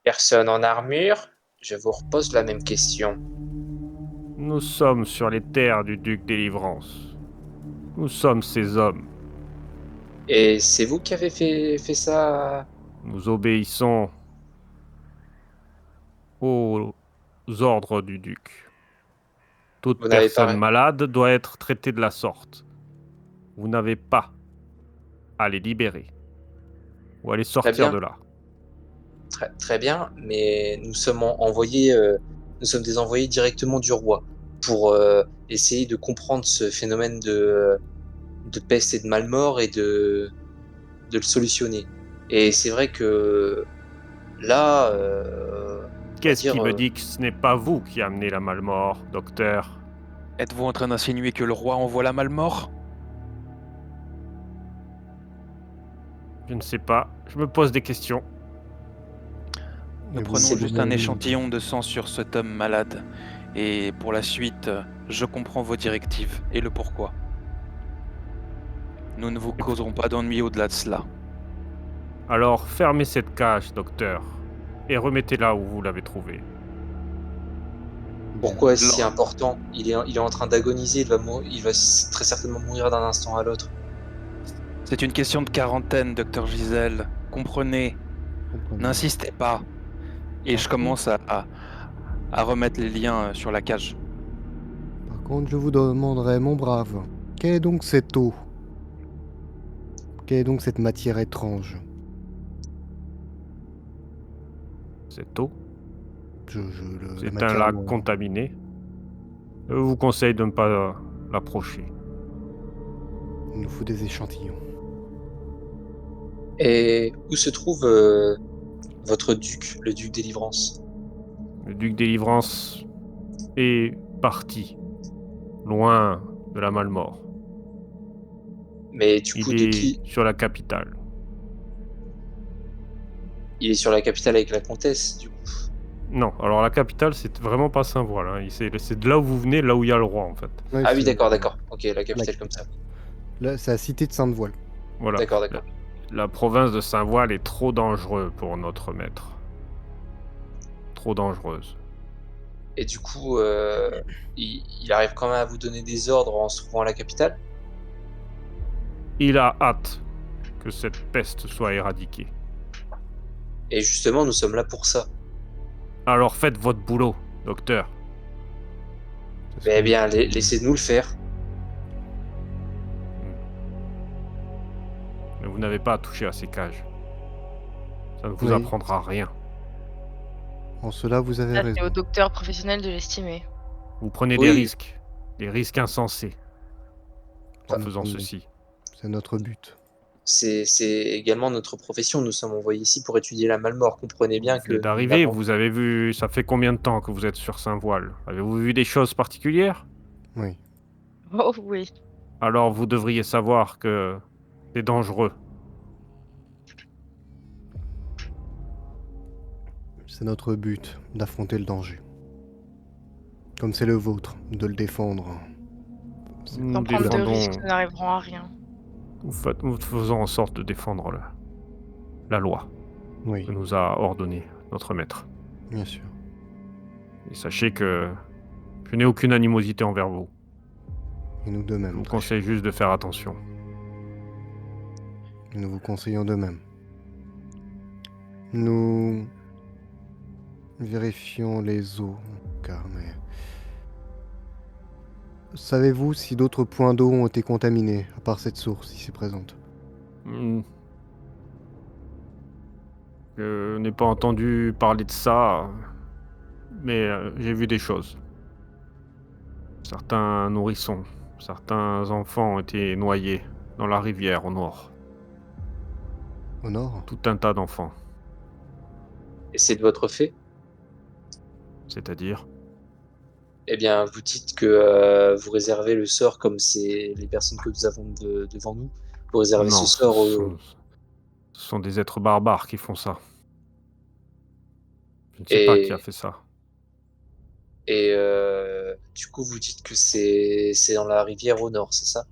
Personne en armure? Je vous repose la même question. Nous sommes sur les terres du duc Délivrance. Nous sommes ces hommes. Et c'est vous qui avez fait ça? Nous obéissons aux ordres du duc. Toute Vous n'avez personne pas... malade doit être traitée de la sorte. Vous n'avez pas à les libérer ou à les Très sortir de bien, là. très bien, mais nous sommes envoyés, nous sommes des envoyés directement du roi pour essayer de comprendre ce phénomène de peste et de malmort et de le solutionner. Et c'est vrai que là, on va Qu'est-ce qui dire, me dit que ce n'est pas vous qui amenez la malmort, docteur? Êtes-vous en train d'insinuer que le roi envoie la malmort? Je ne sais pas. Je me pose des questions. Nous Et vous prenons c'est juste prenez un un échantillon de sang sur cet homme malade. Et pour la suite, je comprends vos directives et le pourquoi. Nous ne vous causerons pas d'ennui au-delà de cela. Alors fermez cette cage, docteur, et remettez-la où vous l'avez trouvée. Bien. pourquoi est-ce si L'or- important? Il est en train d'agoniser, il va très certainement mourir d'un instant à l'autre. C'est une question de quarantaine, docteur Gisèle. Comprenez, Comprenez. n'insistez pas. Et Par je contre, commence à remettre les liens sur la cage. par contre, je vous demanderai, mon brave, quelle est donc cette eau? Quelle est donc cette matière étrange? Cette eau, La c'est un matière lac noire. contaminé. Je vous conseille de ne pas l'approcher. Il nous faut des échantillons. Et où se trouve votre duc, le duc Délivrance? Le duc Délivrance est parti, loin de la Malmort. Mais du coup, Il de est qui? sur la capitale. Il est sur la capitale avec la comtesse, du coup. Non, alors la capitale, c'est vraiment pas Saint-Voile. Hein. C'est de là où vous venez, là où il y a le roi, en fait. Ouais, Ah oui, c'est d'accord. Ok, la la capitale comme ça. capitale. Là, c'est la cité de Sainte-Voile. Voilà. La, D'accord. la province de Saint-Voile est trop dangereuse pour notre maître. Trop dangereuse. Et du coup, il arrive quand même à vous donner des ordres en se trouvant à la capitale? Il a hâte que cette peste soit éradiquée. Et justement, nous sommes là pour ça. Alors faites votre boulot, docteur. C'est ce que Eh nous bien, faisons. laissez-nous le faire. Mais vous n'avez pas à toucher à ces cages. Ça ne vous Oui, apprendra rien. en cela, vous avez Ça, c'est au raison. docteur professionnel de l'estimer. Vous prenez Oui, des risques insensés en C'est faisant notre, ceci. c'est notre but. c'est également notre profession. Nous sommes envoyés ici pour étudier la malmort. Comprenez Vous bien venez que nous d'arriver, n'avons... vous avez vu, ça fait combien de temps que vous êtes sur Saint-Voile? Avez-vous vu des choses particulières? Oui. Oh oui. Alors vous devriez savoir que c'est dangereux. C'est notre but d'affronter le danger. Comme c'est le vôtre, de le défendre. Nous Sans prendre de risques, défendons, nous n'arriverons à rien. nous faisons en sorte de défendre la loi que Oui, nous a ordonnée notre maître. bien sûr. Et sachez que je n'ai aucune animosité envers vous. Et nous de Je même, vous très cher. conseille juste de faire attention. Et nous vous conseillons de même. Nous vérifions les eaux, car mais... Savez-vous si d'autres points d'eau ont été contaminés, à part cette source ici présente? Hmm. Je n'ai pas entendu parler de ça, mais j'ai vu des choses. Certains nourrissons, certains enfants ont été noyés dans la rivière au nord. Au nord? Tout un tas d'enfants, Et c'est de votre fait? c'est-à-dire. Eh bien, vous dites que vous réservez le sort comme c'est les personnes que nous avons devant nous. Vous réservez ce Non, sort ce sont des êtres barbares qui font ça. Je ne sais pas qui a et, fait ça. du coup, vous dites que c'est dans la rivière au nord, c'est ça?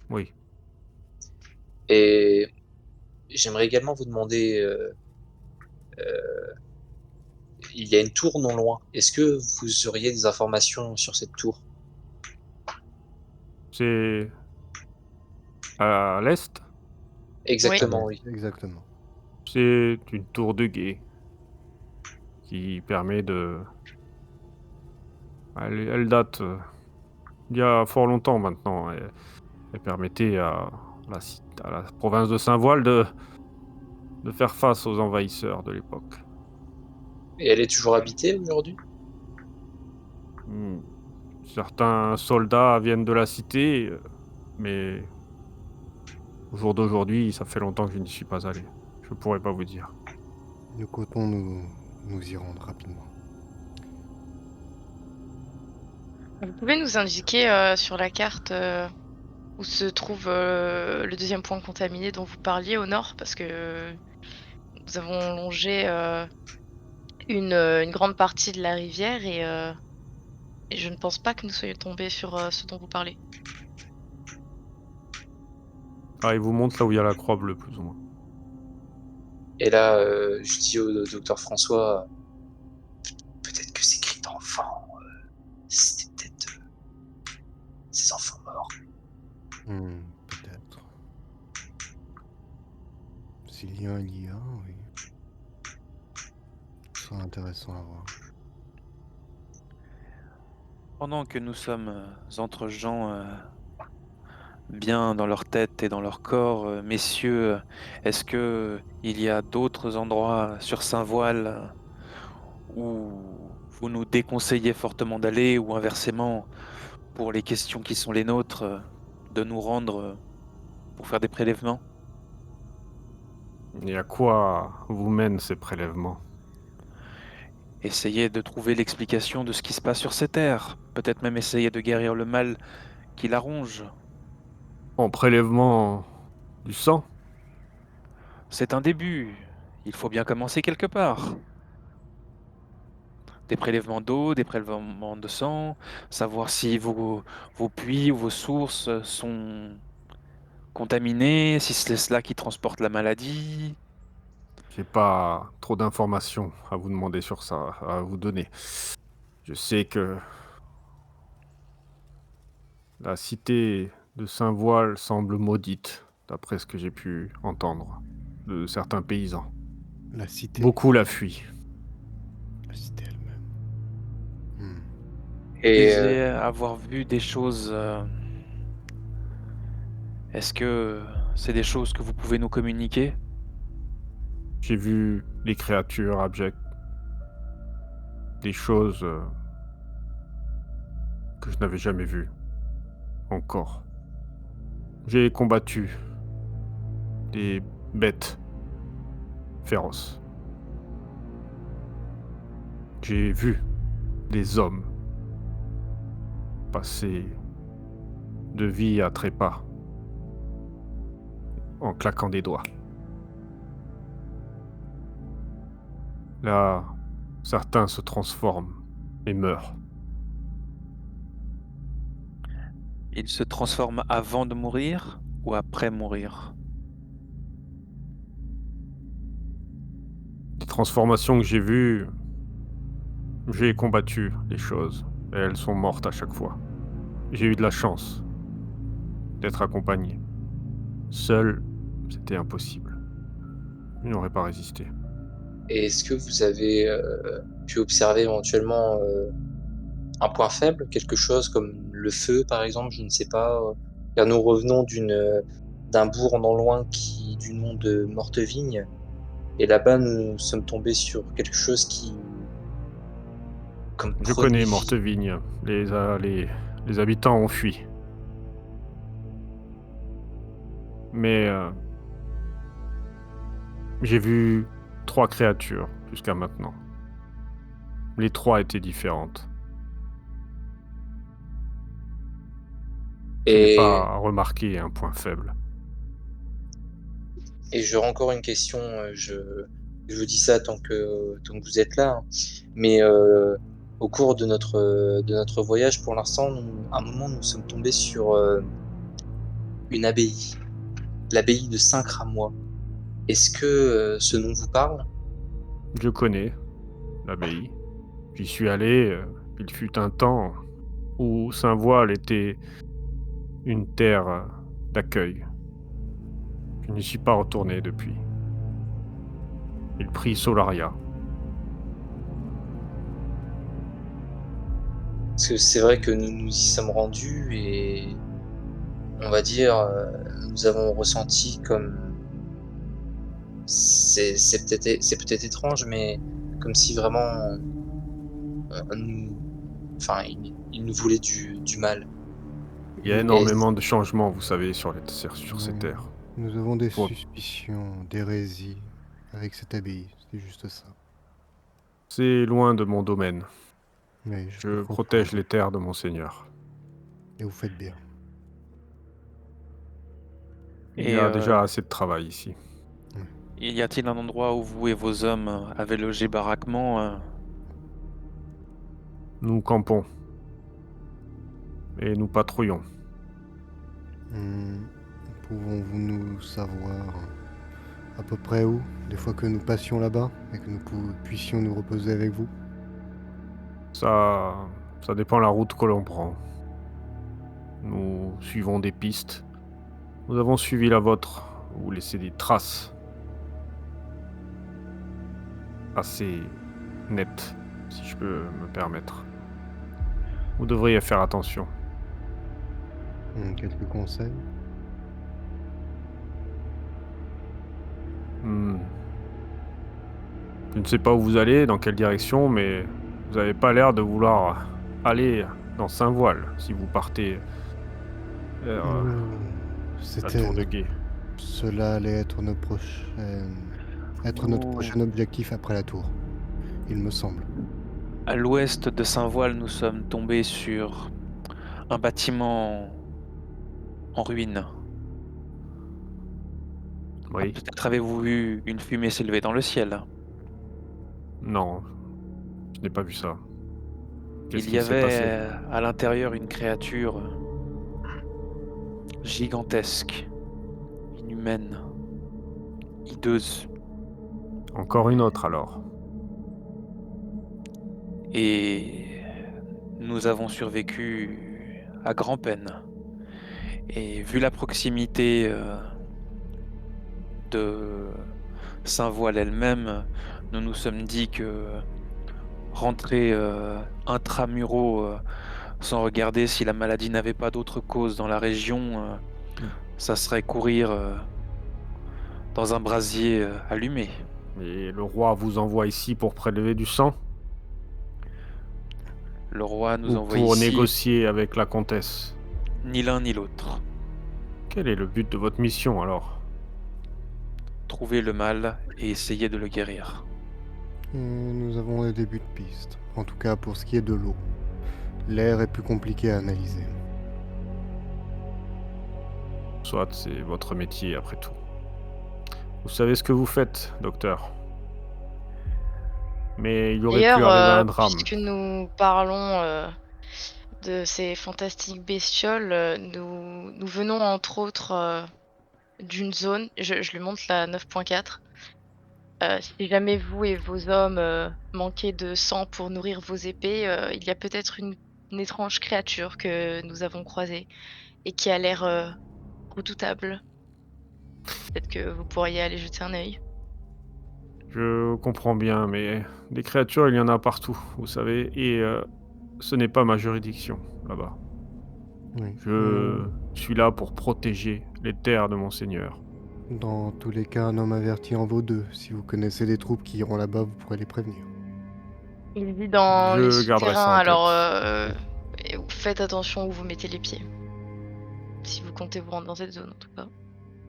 Oui. Et j'aimerais également vous demander, il y a une tour non loin. Est-ce que vous auriez des informations sur cette tour? C'est à l'est. Exactement, oui. Exactement. C'est une tour de guet qui permet de... Elle date il y a fort longtemps maintenant. Elle permettait à la province de Saint-Voile de faire face aux envahisseurs de l'époque. Et elle est toujours habitée aujourd'hui? Hmm. Certains soldats viennent de la cité, mais au jour d'aujourd'hui, ça fait longtemps que je n'y suis pas allé. Je pourrais pas vous dire. Nous comptons nous y rendre rapidement. Vous pouvez nous indiquer sur la carte où se trouve le deuxième point contaminé dont vous parliez au nord, parce que nous avons longé une grande partie de la rivière et je ne pense pas que nous soyons tombés sur ce dont vous parlez. Ah, il vous montre là où il y a la croix bleue, plus ou moins. Et là, je dis au docteur François, peut-être que ces cris d'enfants, c'était peut-être ces enfants morts. Peut-être. S'il y a un lien, oui. Ce sera intéressant à voir. Pendant que nous sommes entre gens bien dans leur tête et dans leur corps, messieurs, est-ce que il y a d'autres endroits sur Saint-Voile où vous nous déconseillez fortement d'aller, ou inversement, pour les questions qui sont les nôtres, de nous rendre pour faire des prélèvements? Et à quoi vous mènent ces prélèvements? Essayer de trouver l'explication de ce qui se passe sur ces terres, peut-être même essayer de guérir le mal qui la ronge. En prélèvement du sang? C'est un début, il faut bien commencer quelque part. Des prélèvements d'eau, des prélèvements de sang, savoir si vos puits ou vos sources sont contaminés, si c'est cela qui transporte la maladie. J'ai pas trop d'informations à vous demander sur ça, à vous donner. Je sais que la cité de Saint-Voile semble maudite, d'après ce que j'ai pu entendre de certains paysans. La cité. Beaucoup la fuient. La cité elle-même. Et Disais avoir vu des choses. Est-ce que c'est des choses que vous pouvez nous communiquer? J'ai vu les créatures abjectes. Des choses que je n'avais jamais vues. Encore. J'ai combattu des bêtes féroces. J'ai vu des hommes passer de vie à trépas en claquant des doigts. Là, certains se transforment et meurent. Ils se transforment avant de mourir ou après mourir? Les transformations que j'ai vues, j'ai combattu les choses et elles sont mortes à chaque fois. J'ai eu de la chance d'être accompagné. Seul, c'était impossible. Je n'aurais pas résisté. est-ce que vous avez pu observer éventuellement un point faible, quelque chose comme le feu par exemple, je ne sais pas, car nous revenons d'un bourg non loin du nom de Mortevigne, et là-bas nous sommes tombés sur quelque chose qui comme Je prenait connais vie. Mortevigne. Les habitants ont fui. Mais j'ai vu 3 créatures jusqu'à maintenant. Les 3 étaient différentes. Je n'ai Et, pas remarqué un point faible. et j'aurais encore une question, je vous dis ça tant que vous êtes là, hein. Mais au cours de notre voyage, pour l'instant, à un moment, nous sommes tombés sur une abbaye, l'abbaye de Saint-Cramois. Est-ce que ce nom vous parle? Je connais l'abbaye. J'y suis allé, il fut un temps où Saint-Voile était une terre d'accueil. Je n'y suis pas retourné depuis. Il prit Solaria. Parce que c'est vrai que nous nous y sommes rendus et on va dire, nous avons ressenti comme c'est peut-être étrange, mais comme si vraiment on nous enfin, il nous voulait du mal. Il y a Et énormément de changements, vous savez, sur ces Oui. terres. Nous avons des Faut- suspicions d'hérésie avec cette abbaye, c'est juste ça. C'est loin de mon domaine. Mais je peux Je protège comprendre, les terres de mon seigneur. et vous faites bien. Il y Et a déjà assez de travail ici. y a-t-il un endroit où vous et vos hommes avez logé baraquement Nous campons et nous patrouillons. Hmm, Pouvons-vous nous savoir à peu près où, des fois que nous passions là-bas, et que nous puissions nous reposer avec vous? Ça, ça dépend la route que l'on prend. Nous suivons des pistes. Nous avons suivi la vôtre. Vous laissez des traces assez nettes, si je peux me permettre. Vous devriez faire attention. Quelques conseils? Hmm. Je ne sais pas où vous allez, dans quelle direction, mais vous n'avez pas l'air de vouloir aller dans Saint-Voile si vous partez vers la C'était tour de guet. Cela allait être notre nous, prochain objectif après la tour, il me semble. à l'ouest de Saint-Voile, nous sommes tombés sur un bâtiment en ruine. Oui. Peut-être avez-vous vu une fumée s'élever dans le ciel. Non, je n'ai pas vu ça. Qu'est-ce Il y qui s'est avait passé? à l'intérieur une créature gigantesque, inhumaine, hideuse. Encore une autre alors. Et nous avons survécu à grand-peine. Et vu la proximité de Saint-Voile elle-même, nous nous sommes dit que rentrer intramuros sans regarder si la maladie n'avait pas d'autre cause dans la région, Mm. ça serait courir dans un brasier allumé. Et le roi vous envoie ici pour prélever du sang Le roi nous ou envoie pour ici, négocier avec la comtesse? ni l'un ni l'autre. Quel est le but de votre mission alors? Trouver le mal et essayer de le guérir. Nous avons des débuts de piste, en tout cas pour ce qui est de l'eau. L'air est plus compliqué à analyser. Soit c'est votre métier après tout. Vous savez ce que vous faites, docteur. Mais il aurait pu D'ailleurs, arriver un drame. puisque nous parlons de ces fantastiques bestioles, nous venons entre autres d'une zone, je lui montre la 9.4. Si jamais vous et vos hommes manquez de sang pour nourrir vos épées, il y a peut-être une étrange créature que nous avons croisée et qui a l'air redoutable. Peut-être que vous pourriez aller jeter un œil. Je comprends bien, mais des créatures, il y en a partout, vous savez, et ce n'est pas ma juridiction, là-bas. Oui. Je suis là pour protéger les terres de mon seigneur. Dans tous les cas, un homme averti en vaut deux. Si vous connaissez des troupes qui iront là-bas, vous pourrez les prévenir. Il vit dans les Je garderai ça souterrains, en alors tête. et faites attention où vous mettez les pieds. Si vous comptez vous rendre dans cette zone, en tout cas.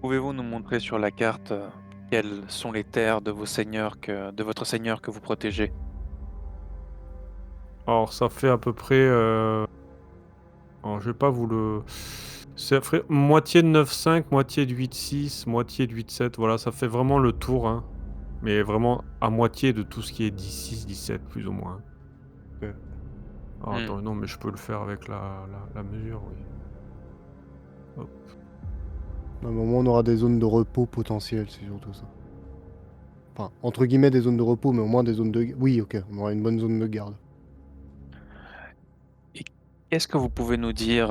Pouvez-vous nous montrer sur la carte quelles sont les terres de de votre seigneur que vous protégez? Alors, ça fait à peu près... alors, je vais pas vous le... Ça ferait moitié de 9,5, moitié de 8,6, moitié de 8,7. Voilà, ça fait vraiment le tour, hein. Mais vraiment à moitié de tout ce qui est 10,6, 17, plus ou moins. Ah, attends, non, mais je peux le faire avec la mesure, oui. À un moment, on aura des zones de repos potentielles, c'est surtout ça. Enfin, entre guillemets des zones de repos, mais au moins des zones de... Oui, ok, on aura une bonne zone de garde. Et qu'est-ce que vous pouvez nous dire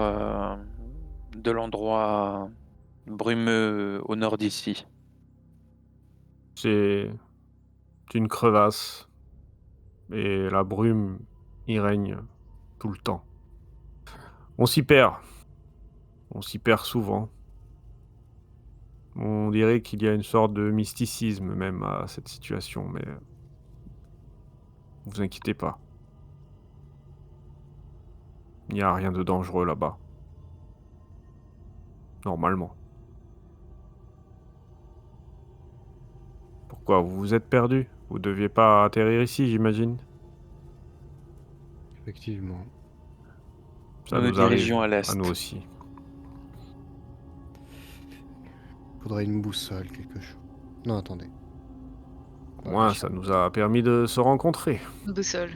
de l'endroit brumeux au nord d'ici? C'est une crevasse et la brume y règne tout le temps. On s'y perd. On s'y perd souvent. On dirait qu'il y a une sorte de mysticisme même à cette situation, mais vous inquiétez pas. Il n'y a rien de dangereux là-bas. Normalement. Pourquoi vous vous êtes perdu? Vous deviez pas atterrir ici, j'imagine? Effectivement. Ça Nous nous nous arrive, dirigeons à à l'est. nous aussi. Faudrait une boussole, quelque chose. Non, attendez. Au moins, ça nous a permis de se rencontrer. Boussole.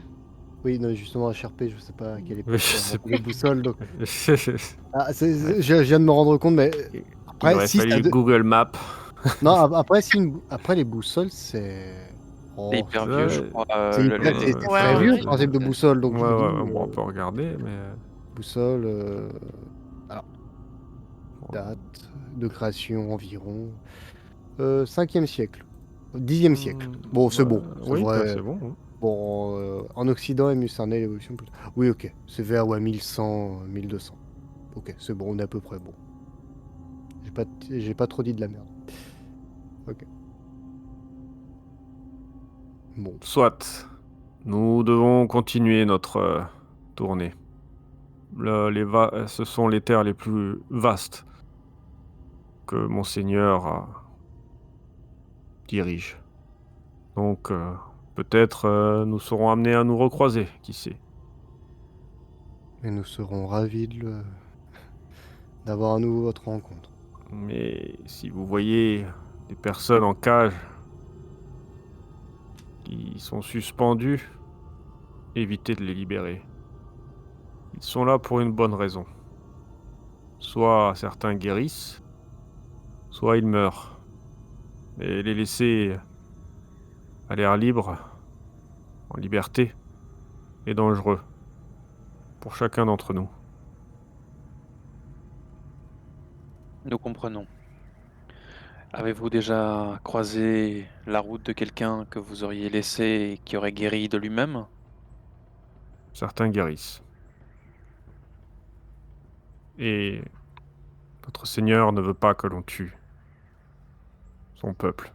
Oui, non, justement, HRP, je sais pas à quelle Oui, époque je on sais appelait boussole, donc... Ah, Ouais. je viens de me rendre compte, mais Il après, aurait si ça... fallu Google Maps. Non, après, après les boussoles, c'est... C'est Oh, hyper vieux, je crois. c'est Ouais, très ouais, vieux, ouais. le principe de boussole, donc Ouais, je me ouais, dis... bon, on peut regarder, mais... Boussole... Alors, bon, date de création environ... 5e siècle. 10e siècle. Bon, c'est bon. C'est oui, bah, vrai. c'est bon. Hein. Bon, en Occident, il cerné l'évolution. Oui, ok. C'est vers ouais, 1100, 1200. Ok, c'est bon, on est à peu près bon. J'ai pas trop dit de la merde. Ok. Bon. Soit. Nous devons continuer notre tournée. Ce sont les terres les plus vastes que Monseigneur dirige. Donc, peut-être nous serons amenés à nous recroiser, qui sait. Et nous serons ravis d'avoir à nouveau votre rencontre. Mais si vous voyez des personnes en cage qui sont suspendues, évitez de les libérer. Ils sont là pour une bonne raison. Soit certains guérissent, soit ils meurent. Et les laisser à l'air libre, en liberté, est dangereux pour chacun d'entre nous. Nous comprenons. Avez-vous déjà croisé la route de quelqu'un que vous auriez laissé et qui aurait guéri de lui-même? Certains guérissent. Et notre Seigneur ne veut pas que l'on tue son peuple,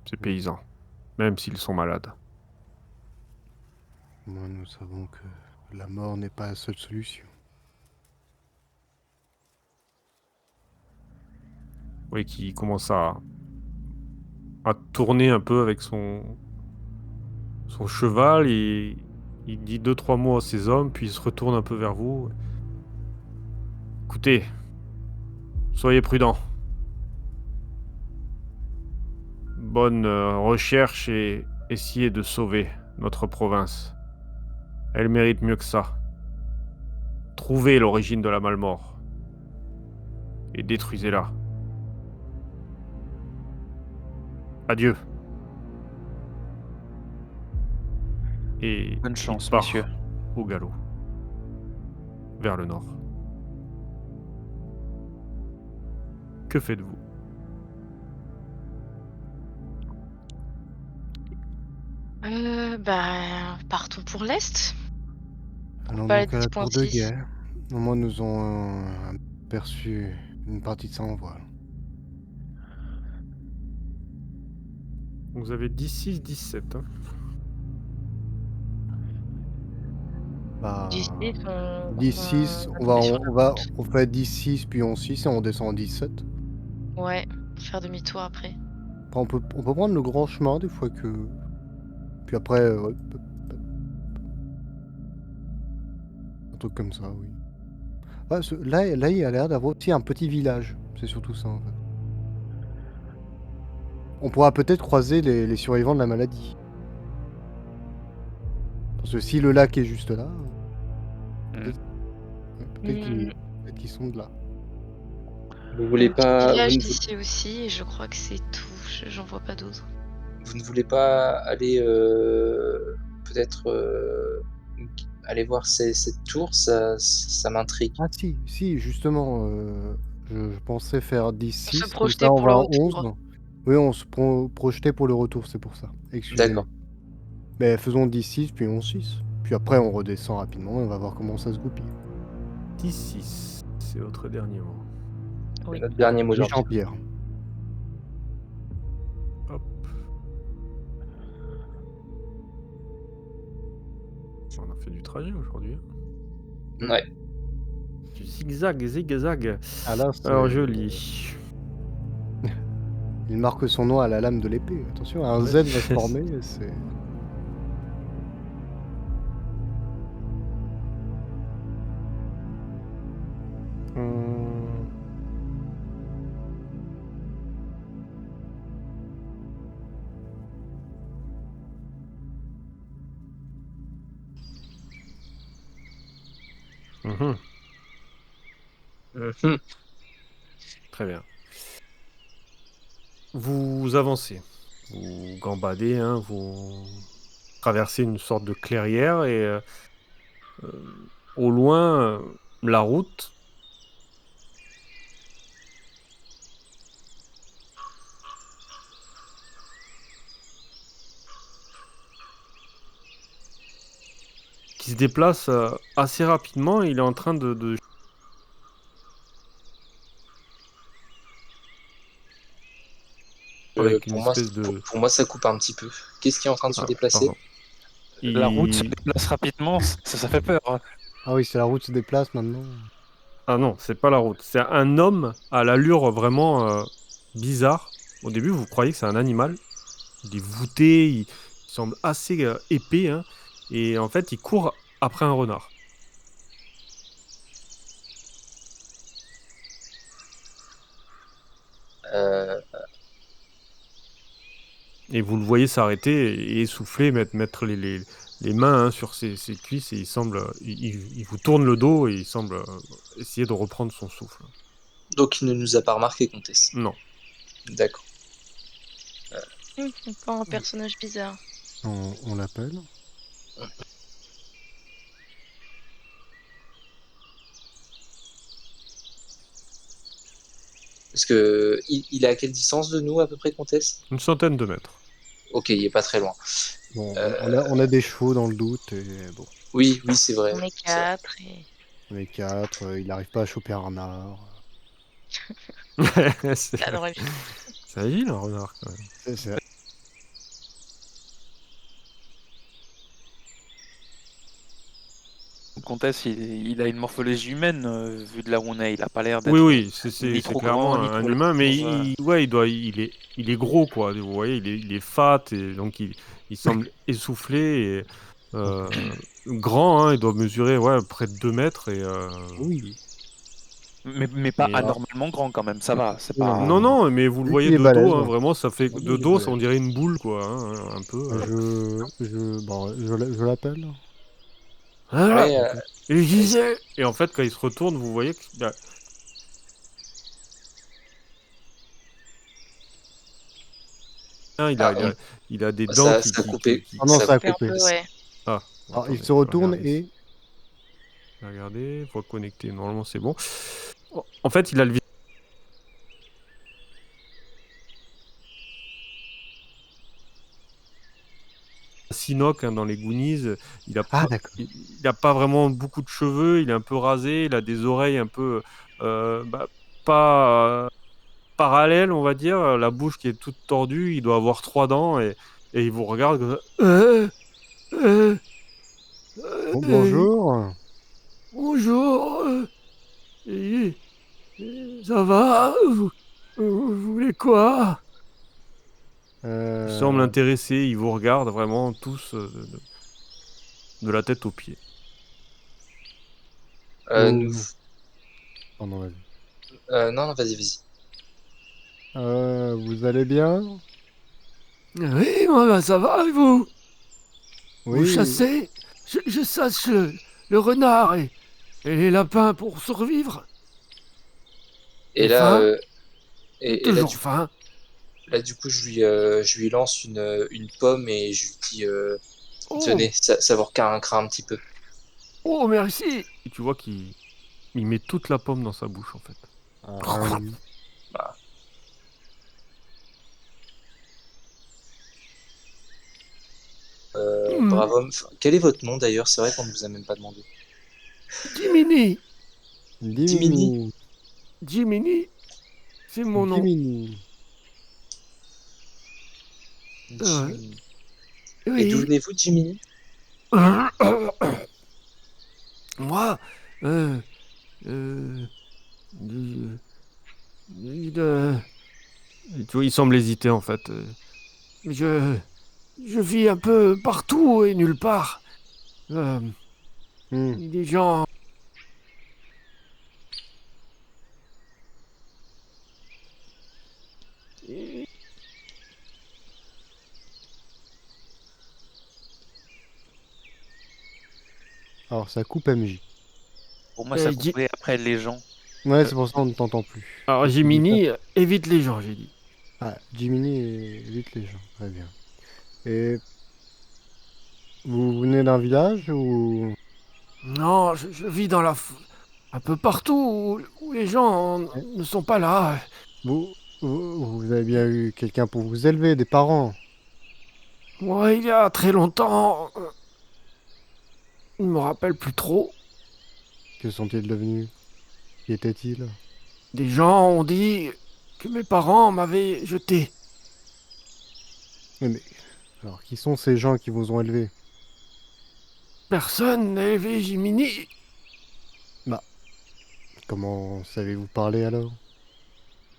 ses paysans, même s'ils sont malades. Moi, nous savons que la mort n'est pas la seule solution. Oui, qui commence à tourner un peu avec son cheval et il dit 2-3 mots à ses hommes, puis il se retourne un peu vers vous. Écoutez, soyez prudents. Bonne recherche et essayez de sauver notre province. Elle mérite mieux que ça. Trouvez l'origine de la Malmort et détruisez-la. Adieu. Et Bonne il chance, part messieurs. au galop, vers le nord. Que faites-vous? Partons pour l'Est. Allons Pas donc à la tour de Pointy. guerre. Au moins, nous avons aperçu une partie de ça en voile. Vous avez 16, 17. Hein. Bah, 10-6, 10-6, on fait 10-6, puis 11-6 et on descend en 17. Ouais, faire demi-tour après. Après, on peut prendre le grand chemin des fois que... Puis après, ouais, un truc comme ça, oui. Ouais, là, il y a l'air d'avoir aussi un petit village. C'est surtout ça, en fait. On pourra peut-être croiser les survivants de la maladie. Parce que si le lac est juste là, peut-être qu'ils sont de là. Vous voulez Un petit pas... village Vous ne, d'ici aussi, et je crois que c'est tout. J'en vois pas d'autres. Vous ne voulez pas aller peut-être aller voir cette tour? Ça m'intrigue. Ah si, justement, je pensais faire On se 10-6, comme projetait ça on pour va le à 11. retour. Oui, on se projetait pour le retour, c'est pour ça. Excusez-moi. D'accord. Mais faisons 10-6, puis 11-6. Puis après, on redescend rapidement et on va voir comment ça se goupille. 10-6, c'est votre dernier mot. C'est Oui. notre dernier mot J'ai d'ordre. Jean-Pierre. Hop. On a fait du trajet aujourd'hui. Ouais. Du zigzag. Ah là, Alors je lis. il marque son nom à la lame de l'épée. Attention, un Ouais. Z va se former, c'est... Hum, Mhm, Mhm. Très bien. Vous avancez. Vous gambadez, hein, vous traversez une sorte de clairière et au loin, la route qui se déplace assez rapidement. Il est en train de... avec une Pour moi, espèce de... pour moi, ça coupe un petit peu. Qu'est-ce qui est en train de se Ah, déplacer? pardon. La route se Il... déplace rapidement, ça fait peur. Hein. Ah oui, c'est la route se déplace maintenant. Ah non, c'est pas la route. C'est un homme à l'allure vraiment bizarre. Au début, vous croyez que c'est un animal. Il est voûté, il semble assez épais, hein, et en fait, il court après un renard. Euh, Et vous le voyez s'arrêter et essouffler, mettre les mains, hein, sur ses cuisses, et il semble... il vous tourne le dos et il semble essayer de reprendre son souffle. donc, il ne nous a pas remarqué, comtesse. Non. D'accord. Encore un personnage bizarre. On l'appelle. Parce que il est à quelle distance de nous, à peu près, comtesse? Une centaine de mètres. Ok, il est pas très loin. Bon, on a des chevaux dans le doute, et bon, Oui, c'est vrai. On est c'est vrai. 4 et... on est 4, il n'arrive pas à choper un renard. C'est Ça devrait vite. c'est agile, un renard, quand même. C'est- Le comtesse, il a une morphologie humaine, vu de là où on est. Il a pas l'air Oui, d'être oui, ni c'est trop clairement grand, ni un trop humain, mais lourd. ouais, il est gros, quoi. Vous voyez, il est fat, et donc il semble essoufflé et grand, hein. Il doit mesurer, ouais, près de 2 mètres. Et Oui, Mais pas et, anormalement grand quand même, ça va. C'est oui, non, pas. non, non, mais vous le lui, voyez il est de dos, balèze. hein, vraiment, ça fait Ah oui, de il est dos, ça, balèze. on dirait une boule, quoi, hein, un peu. Je l'appelle. Ah, Ouais, et je disais. Et en fait, quand il se retourne, vous voyez que il ah, il a des dents ça a coupé. Ah non, Ça a ça a coupé, Un coupé. peu, comtesse. ouais. Ah, bon, Alors, il attendez, se retourne regardez. et... Regardez, voix connectée, normalement c'est bon. En fait, il a le visage Sinoc, hein, dans les Goonies. Il a Ah pas, d'accord. il a pas vraiment beaucoup de cheveux, il est un peu rasé, il a des oreilles un peu pas parallèles, on va dire. La bouche qui est toute tordue, il doit avoir 3 dents et il vous regarde comme ça. Euh, Bon, euh, bonjour. bonjour. Et- Ça va? Vous voulez quoi? Il semble Euh... intéressé, il vous regarde vraiment tous de la tête aux pieds. Nous... vous- Pardon, vas-y. Non, non, vas-y. Vous allez bien? Oui, moi, ben, ça va, et vous? Vous Oui. chassez? Je chasse le renard et les lapins pour survivre. Et J'ai là, faim, et là, toujours du faim. là, du coup, je lui lance une pomme et je lui dis Oh, tenez, ça vous recraint un petit peu. oh, merci. Et tu vois qu'il met toute la pomme dans sa bouche, en fait. Voilà. Hmm, Bravo homme. Quel est votre nom d'ailleurs? C'est vrai qu'on ne vous a même pas demandé. Jiminy. Dimini? Dimini. Jiminy, c'est mon nom. Dimini. Euh, Jiminy. Et d'où oui. venez-vous, Jiminy? Moi, euh, euh, du- de- tu vois, il semble hésiter, en fait. Je, je vis un peu partout et nulle part. Euh, Hmm. des gens. Alors, ça coupe MJ. Pour moi, ça Ji- coupait après les gens. Ouais, euh, c'est pour ça qu'on ne t'entend plus. alors, Parce que du coup... Jiminy évite les gens, j'ai dit. Ah, Jiminy évite les gens. Très bien. Et vous venez d'un village ou... Non, je vis dans un peu partout où les gens Eh, ne sont pas là. vous avez bien eu quelqu'un pour vous élever, des parents. Moi, il y a très longtemps, je me rappelle plus trop. Que sont-ils devenus? Qui étaient-ils? Des gens ont dit que mes parents m'avaient jeté. Mais alors, qui sont ces gens qui vous ont élevé? Personne n'a élevé Jiminy. Bah, comment savez-vous parler alors?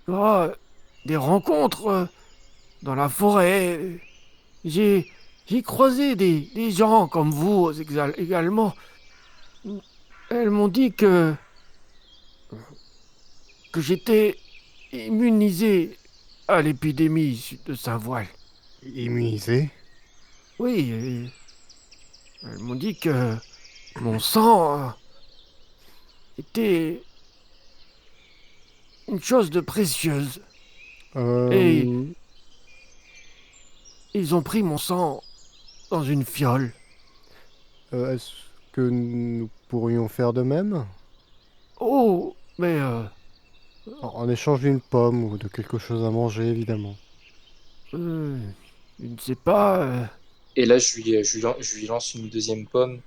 Ah, des rencontres dans la forêt. J'ai j'ai croisé des gens comme vous également. Elles m'ont dit que j'étais immunisé à l'épidémie de Saint-Voile. Immunisés? Oui, et elles m'ont dit que mon sang était une chose de précieuse. Et Euh, ils ont pris mon sang dans une fiole. est-ce que nous pourrions faire de même? Oh, mais En échange d'une pomme ou de quelque chose à manger, évidemment. euh, je ne sais pas. Et là, je lui lance une deuxième pomme.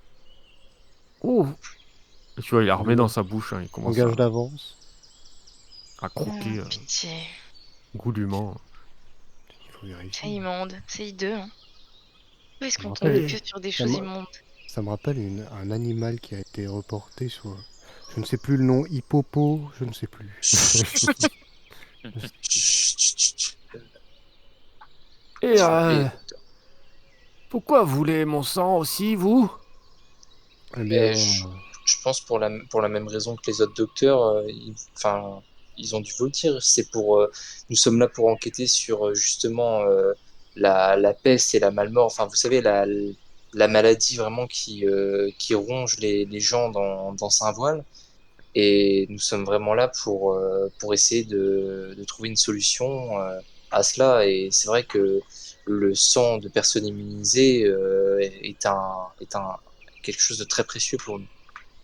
Oh, et tu vois, il la remet dans Le sa bouche, hein, il commence langage d'avance. à Oh, croquer pitié. goulûment. Il faut C'est vérifier. immonde. C'est hideux, hein. Où est-ce Ça me qu'on tombe rappelle, que sur des ça choses me, immondes? ça me rappelle un animal qui a été reporté sur... Je ne sais plus le nom, hippopo, je ne sais plus. Chut, chut, chut, chut. Et S'il vous plaît, docteur. pourquoi vous voulez mon sang aussi, vous? Eh Mais bien, je pense pour la même raison que les autres docteurs, enfin, ils ont dû vous le dire. Nous sommes là pour enquêter sur justement la peste et la malmort. Enfin, vous savez, la maladie vraiment qui ronge les gens dans Saint-Voile. Et nous sommes vraiment là pour essayer de trouver une solution à cela. Et c'est vrai que le sang de personnes immunisées est quelque chose de très précieux pour nous.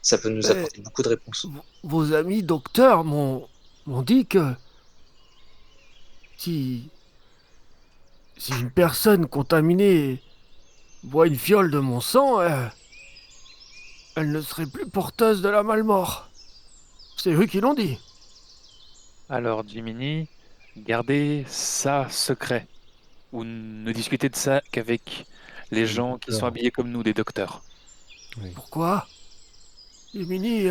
Ça peut nous Mais apporter beaucoup de réponses. vos amis docteurs m'ont dit que si, si une personne contaminée boit une fiole de mon sang, elle ne serait plus porteuse de la malmort. C'est eux qui l'ont dit. Alors, Jiminy, gardez ça secret. Ou ne discutez de ça qu'avec les le gens qui sont docteur, habillés comme nous, des docteurs. oui. Pourquoi? Jiminy,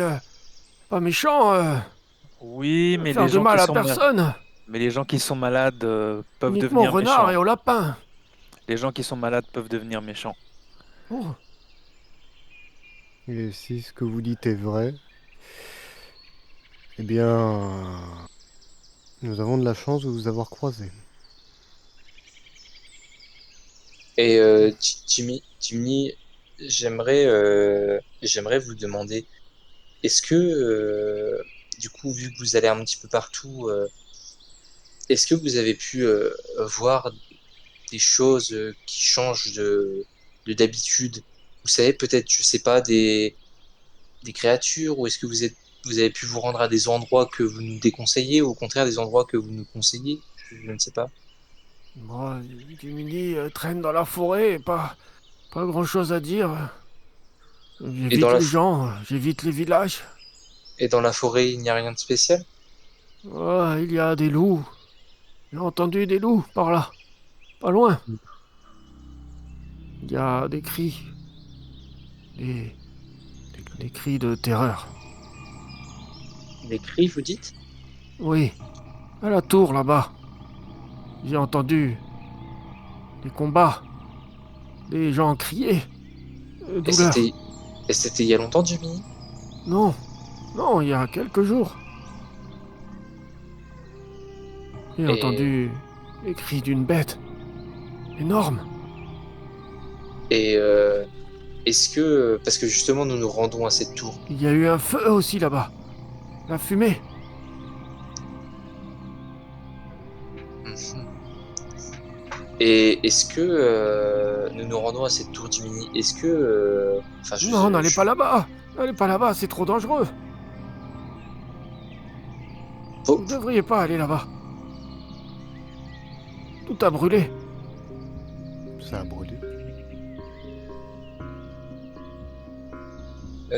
pas méchant, Oui, mais faire de mal à personne, les gens qui sont malades peuvent uniquement aux devenir renards méchants. et aux lapins. Les gens qui sont malades peuvent devenir méchants. Oh, Et si ce que vous dites est vrai, eh bien, nous avons de la chance de vous avoir croisé. Et Jimmy, j'aimerais vous demander, est-ce que, du coup, vu que vous allez un petit peu partout, est-ce que vous avez pu voir des choses qui changent de d'habitude? Vous savez, peut-être, je sais pas, des créatures, ou est-ce que vous avez pu vous rendre à des endroits que vous nous déconseillez, ou au contraire des endroits que vous nous conseillez? Je ne sais pas. Moi, Jiminy traîne dans la forêt, et pas grand-chose à dire. Et dans J'évite la, les f- gens, j'évite les villages. et dans la forêt, il n'y a rien de spécial? Ah, il y a des loups. J'ai entendu des loups par là, pas loin. Il y a des cris, des, des cris de terreur. Des cris, vous dites? Oui, à la tour là-bas. J'ai entendu des combats, des gens crier, Et douleur. c'était, et c'était il y a longtemps, Jimmy? Non, non, il y a quelques jours. J'ai Et, entendu les cris d'une bête énorme. et est-ce que, parce que justement, nous nous rendons à cette tour. Il y a eu un feu aussi là-bas. La fumée. Mhm. Et est-ce que nous nous rendons à cette tour Jiminy? Est-ce que, enfin, Non, n'allez pas là-bas. N'allez pas là-bas, c'est trop dangereux. Vous faut- ne devriez pas aller là-bas. Tout a brûlé. Ça a brûlé.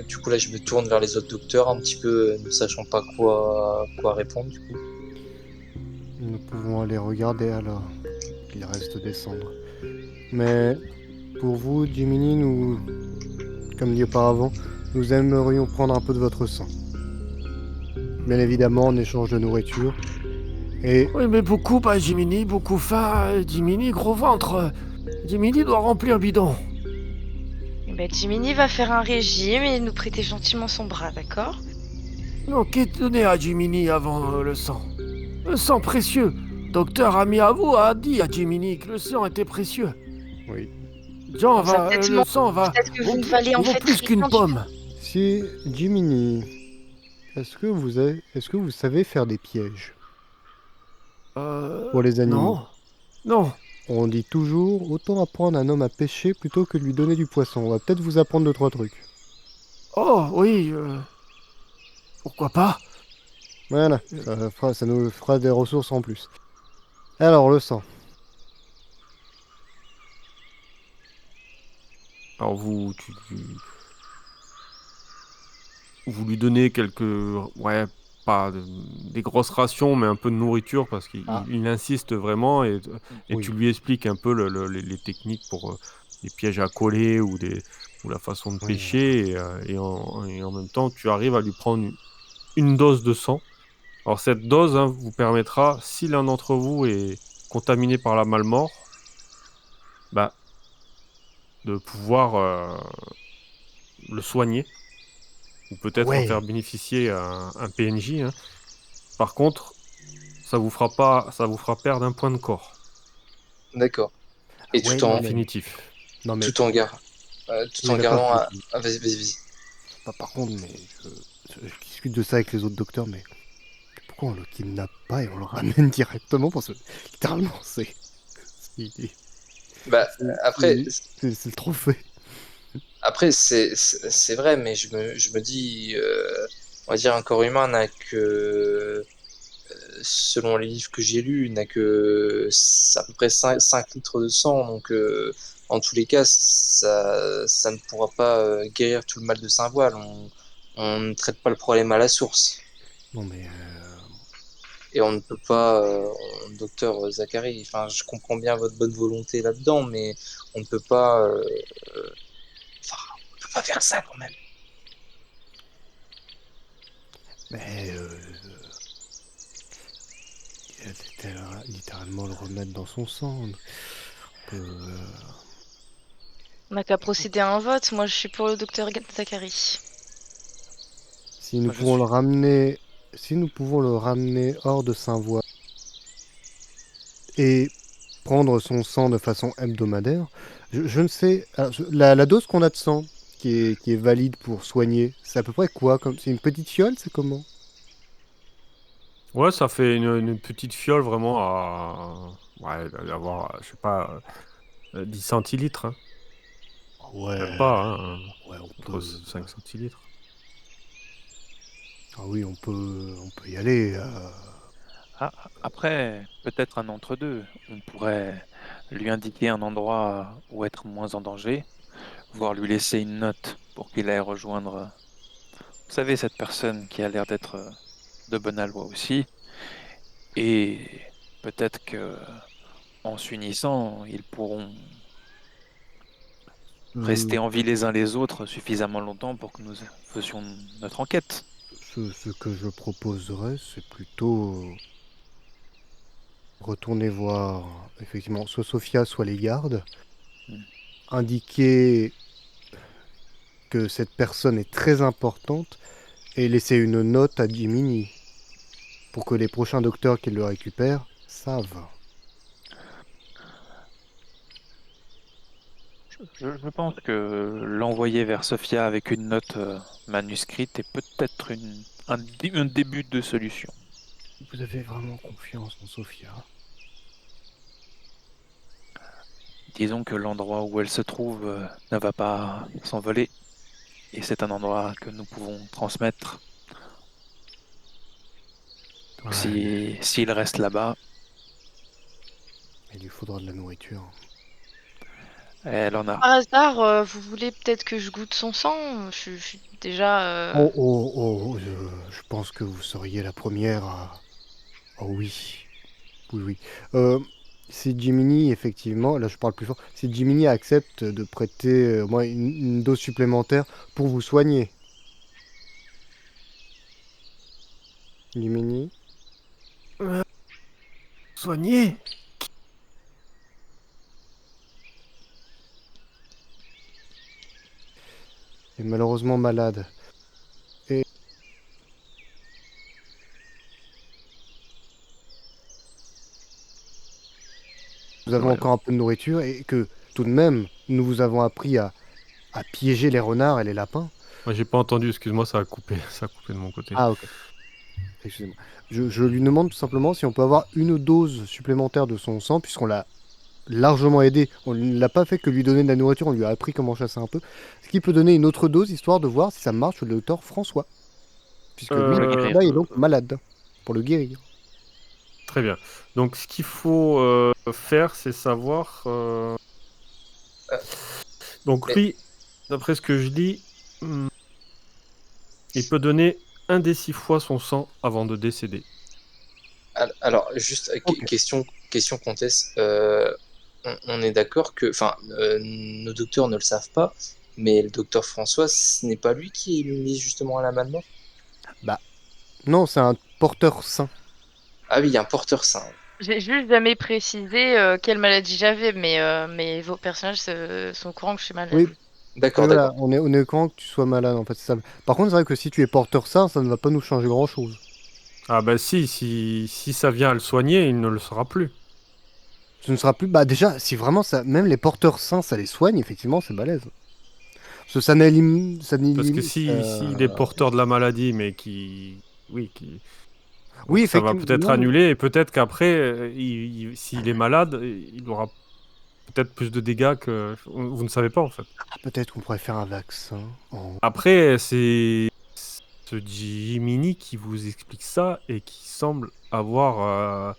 du coup là, je me tourne vers les autres docteurs un petit peu, ne sachant pas quoi répondre. Du coup. Nous pouvons aller regarder alors. Il reste descendre. Mais pour vous, Jiminy, nous, comme dit auparavant, nous aimerions prendre un peu de votre sang. Bien évidemment, en échange de nourriture. Et Oui, mais beaucoup, pas Jiminy, beaucoup faim. Jiminy, gros ventre. Jiminy doit remplir bidon. Eh ben, Jiminy va faire un régime et nous prêter gentiment son bras, d'accord? Non, qu'est donné à Jiminy avant le sang? Le sang précieux. Docteur ami à vous a dit à Jiminy que le sang était précieux. oui. Jean On va va, peut-être le sang va, peut-être que vous vaut, ne valez il en vaut fait plus qu'une rien du tout. pomme. Si Jiminy, est-ce que vous savez faire des pièges pour les animaux? Non, non. On dit toujours autant apprendre un homme à pêcher plutôt que de lui donner du poisson. On va peut-être vous apprendre 2, 3 trucs. Oh, oui, pourquoi pas? Voilà, ça nous fera des ressources en plus. Alors, le sang. Alors vous lui donnez quelques, ouais, pas des grosses rations, mais un peu de nourriture parce qu'il Ah, il insiste vraiment et tu oui. lui expliques un peu les techniques pour les pièges à coller ou la façon de Oui. pêcher et en même temps tu arrives à lui prendre une dose de sang. Alors cette dose hein, vous permettra, si l'un d'entre vous est contaminé par la malmort, bah, de pouvoir le soigner ou peut-être en faire Ouais. bénéficier un PNJ, hein. Par contre, ça vous fera perdre un point de corps, D'accord. Ah Et ouais, en non mais... définitif. Non mais... tout en gar- tout Oui, en d'accord. gardant vas-y, vas-y, vas-y. Par contre, mais je discute de ça avec les autres docteurs, mais pourquoi on le kidnappe pas et on le ramène directement? Parce que littéralement, c'est Bah après, c'est le trophée. après c'est vrai, mais je me dis, on va dire un corps humain n'a que, selon les livres que j'ai lus, n'a que à peu près 5 litres de sang. Donc, en tous les cas, ça ne pourra pas guérir tout le mal de Saint-Voile. On ne traite pas le problème à la source. Non mais... Et on ne peut pas, docteur Zachary, enfin, je comprends bien votre bonne volonté là-dedans, mais on ne peut pas, enfin, on peut pas faire ça quand même. Mais... littéralement le remettre dans son sang. On peut, On n'a qu'à procéder à un vote. Moi, je suis pour le docteur Zachary. si nous Moi, je pouvons le suis. ramener... Si nous pouvons le ramener hors de Saint-Voie et prendre son sang de façon hebdomadaire, je ne sais... alors, la dose qu'on a de sang qui est valide pour soigner, c'est à peu près quoi comme... C'est une petite fiole, c'est comment? Ouais, ça fait une petite fiole vraiment à... Ouais, d'avoir, je sais pas, 10 centilitres. Hein. Ouais, Même pas, hein, ouais, on entre peut. 5 centilitres. Ah oui, on peut y aller. Ah, après, peut-être un entre-deux. On pourrait lui indiquer un endroit où être moins en danger, voire lui laisser une note pour qu'il aille rejoindre, vous savez, cette personne qui a l'air d'être de bonne aloi aussi. Et peut-être que en s'unissant, ils pourront Euh, rester en vie les uns les autres suffisamment longtemps pour que nous faisions notre enquête. ce que je proposerais, c'est plutôt retourner voir, effectivement, soit Sophia, soit les gardes, Hmm. indiquer que cette personne est très importante et laisser une note à Jiminy pour que les prochains docteurs qui le récupèrent savent. Je pense que l'envoyer vers Sofia avec une note manuscrite est peut-être un début de solution. Vous avez vraiment confiance en Sophia? Disons que l'endroit où elle se trouve ne va pas s'envoler et c'est un endroit que nous pouvons transmettre. Donc Ouais, s'il reste là-bas, il lui faudra de la nourriture. elle en a. Par hasard, vous voulez peut-être que je goûte son sang? Je suis déjà. Oh, oh, oh, je pense que vous seriez la première à... Oh oui, oui, oui. Si Jiminy, effectivement, là je parle plus fort, si Jiminy accepte de prêter au moins une dose supplémentaire pour vous soigner. Jiminy? Soigné. Est malheureusement malade. Et nous avons Ouais. encore un peu de nourriture et que tout de même, nous vous avons appris à piéger les renards et les lapins. Moi, j'ai pas entendu, excuse-moi, ça a coupé. Ça a coupé de mon côté. Ah, ok. Excusez-moi. Je lui demande tout simplement si on peut avoir une dose supplémentaire de son sang, puisqu'on l'a largement aidé. On ne l'a pas fait que lui donner de la nourriture, on lui a appris comment chasser un peu. Est-ce qu'il peut donner une autre dose, histoire de voir si ça marche sur le docteur François? Puisque lui, Pour le le guérir. cobaye est donc malade. Pour le guérir. Très bien. Donc, ce qu'il faut faire, c'est savoir... Euh, Donc, mais lui, d'après ce que je lis, il peut donner 1 des 6 fois son sang avant de décéder. alors, juste Ok. question comtesse. On est d'accord que, enfin, nos docteurs ne le savent pas, mais le docteur François, ce n'est pas lui qui est mis justement à la malle mort? Bah, non, c'est un porteur sain. Ah oui, il y a un porteur sain. J'ai juste jamais précisé quelle maladie j'avais, mais vos personnages sont au courant que je suis malade. Oui, oui, D'accord, voilà, d'accord. on est au courant que tu sois malade, en fait, c'est ça. Par contre, c'est vrai que si tu es porteur sain, ça ne va pas nous changer grand-chose. Ah bah si ça vient à le soigner, il ne le sera plus. Ce ne sera plus... Bah déjà, si vraiment ça... Même les porteurs sains, ça les soigne, effectivement, c'est balèze. Parce que ça n'élimine... Ça Parce que n'élimine... s'il est porteur de la maladie, mais qui... Oui, qui... Oui, Donc ça va effectivement. peut-être Non, mais... annuler, et peut-être qu'après, s'il est malade, il aura peut-être plus de dégâts que... Vous ne savez pas, en fait. Ah, peut-être qu'on pourrait faire un vaccin. Après, c'est ce Jiminy qui vous explique ça, et qui semble avoir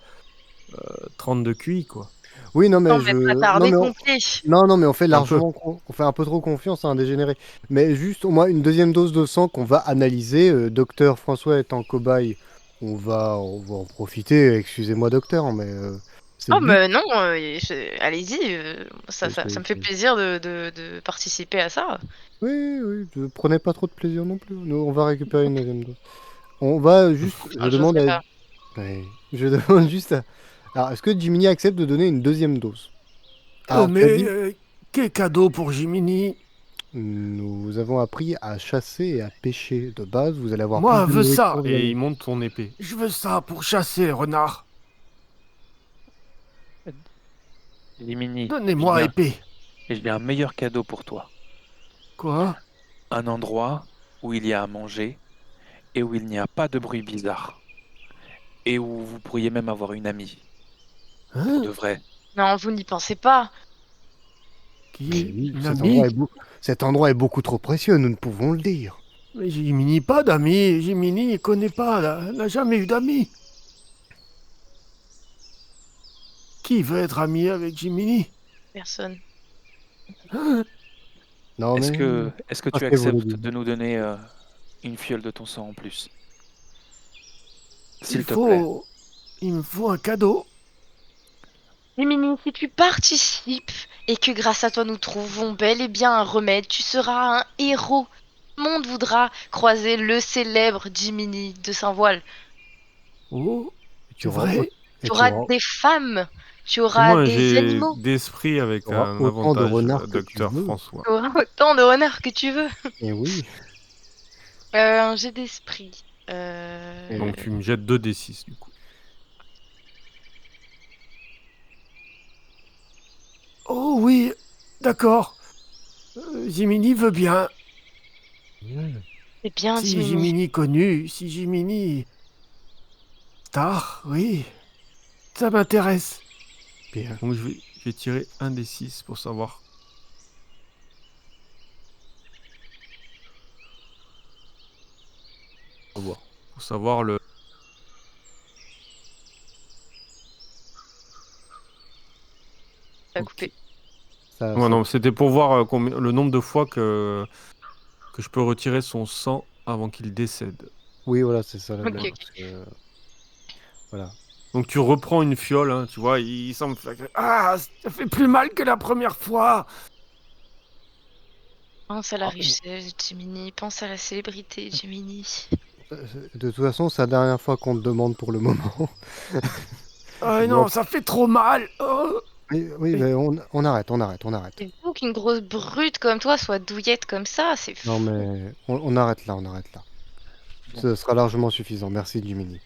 30 de QI, quoi. Oui, non, Non, mais mais je... pas Non, tardé mais complet. non, mais on fait Un peu. largement... On fait un peu trop confiance à un dégénéré. Mais juste, au moins, une deuxième dose de sang qu'on va analyser. Docteur François étant cobaye, on va en profiter. Excusez-moi, docteur, mais... c'est Oh, le but. mais non, allez-y, ça me fait plaisir de participer à ça. Oui, oui, prenez pas trop de plaisir non plus. Nous, on va récupérer une deuxième dose. On va juste, je Ah, je demande sais à... pas. Ouais, je demande juste à... Alors, est-ce que Jiminy accepte de donner une deuxième dose? Alors, tu as dit, Quel cadeau pour Jiminy? nous avons appris à chasser et à pêcher de base. Vous allez avoir plus Moi, de veux ça! nourriture de la Et il nuit. monte son épée. Je veux ça pour chasser les renards. Limini, Donnez-moi épée. j'ai un meilleur cadeau pour toi. Quoi? Un endroit où il y a à manger et où il n'y a pas de bruit bizarre. et où vous pourriez même avoir une amie. Hein? De vrai. Non, vous n'y pensez pas. Qui? Oui, Une cet amie? endroit, cet endroit est beaucoup trop précieux, nous ne pouvons le dire. Mais Jiminy, pas d'amis. Jiminy, il connaît pas, n'a jamais eu d'amis. Qui veut être ami avec Jiminy? Personne. Hein? Non, Est-ce mais... que tu Après, vous le acceptes dites. de nous donner une fiole de ton sang en plus? Il S'il te plaît. me faut un cadeau. Jiminy, si tu participes et que grâce à toi nous trouvons bel et bien un remède, tu seras un héros. Le monde voudra croiser le célèbre Jiminy de Saint-Voile. Oh, Tu c'est auras, vrai? Tu et tu auras auras, des femmes, tu Et auras moi, des j'ai animaux, d'esprit avec tu auras un autant de avantage, renards que tu docteur veux. François. tu auras autant de honneur que tu veux. Et oui. Un jet d'esprit. Donc tu me jettes 2d6 du coup. Oh oui, d'accord. Jiminy veut bien. C'est bien, Si Jiminy. Jiminy connu, si Jiminy star, oui, ça m'intéresse. Bien. Donc je vais tirer un des 6 pour savoir. Au revoir. Pour savoir le. Ça a Ok. coupé. Ça, Ouais, ça- non, c'était pour voir le nombre de fois que je peux retirer son sang avant qu'il décède. Oui, voilà, c'est ça la Ok, blague. ok. Parce que, voilà. Donc tu reprends une fiole, hein, tu vois, il semble faire... Ah, ça fait plus mal que la première fois. Pense à la Ah, richesse, Jiminy. Pense à la célébrité, Jiminy. De toute façon, c'est la dernière fois qu'on te demande pour le moment. Ah Bon, non, ça fait trop mal. Oh. oui, oui, Mais- mais on arrête, on arrête, on arrête. C'est fou qu'une grosse brute comme toi soit douillette comme ça, c'est Non, fou. mais on arrête là, on arrête là. Bon. Ce sera largement suffisant. Merci, Jiminy.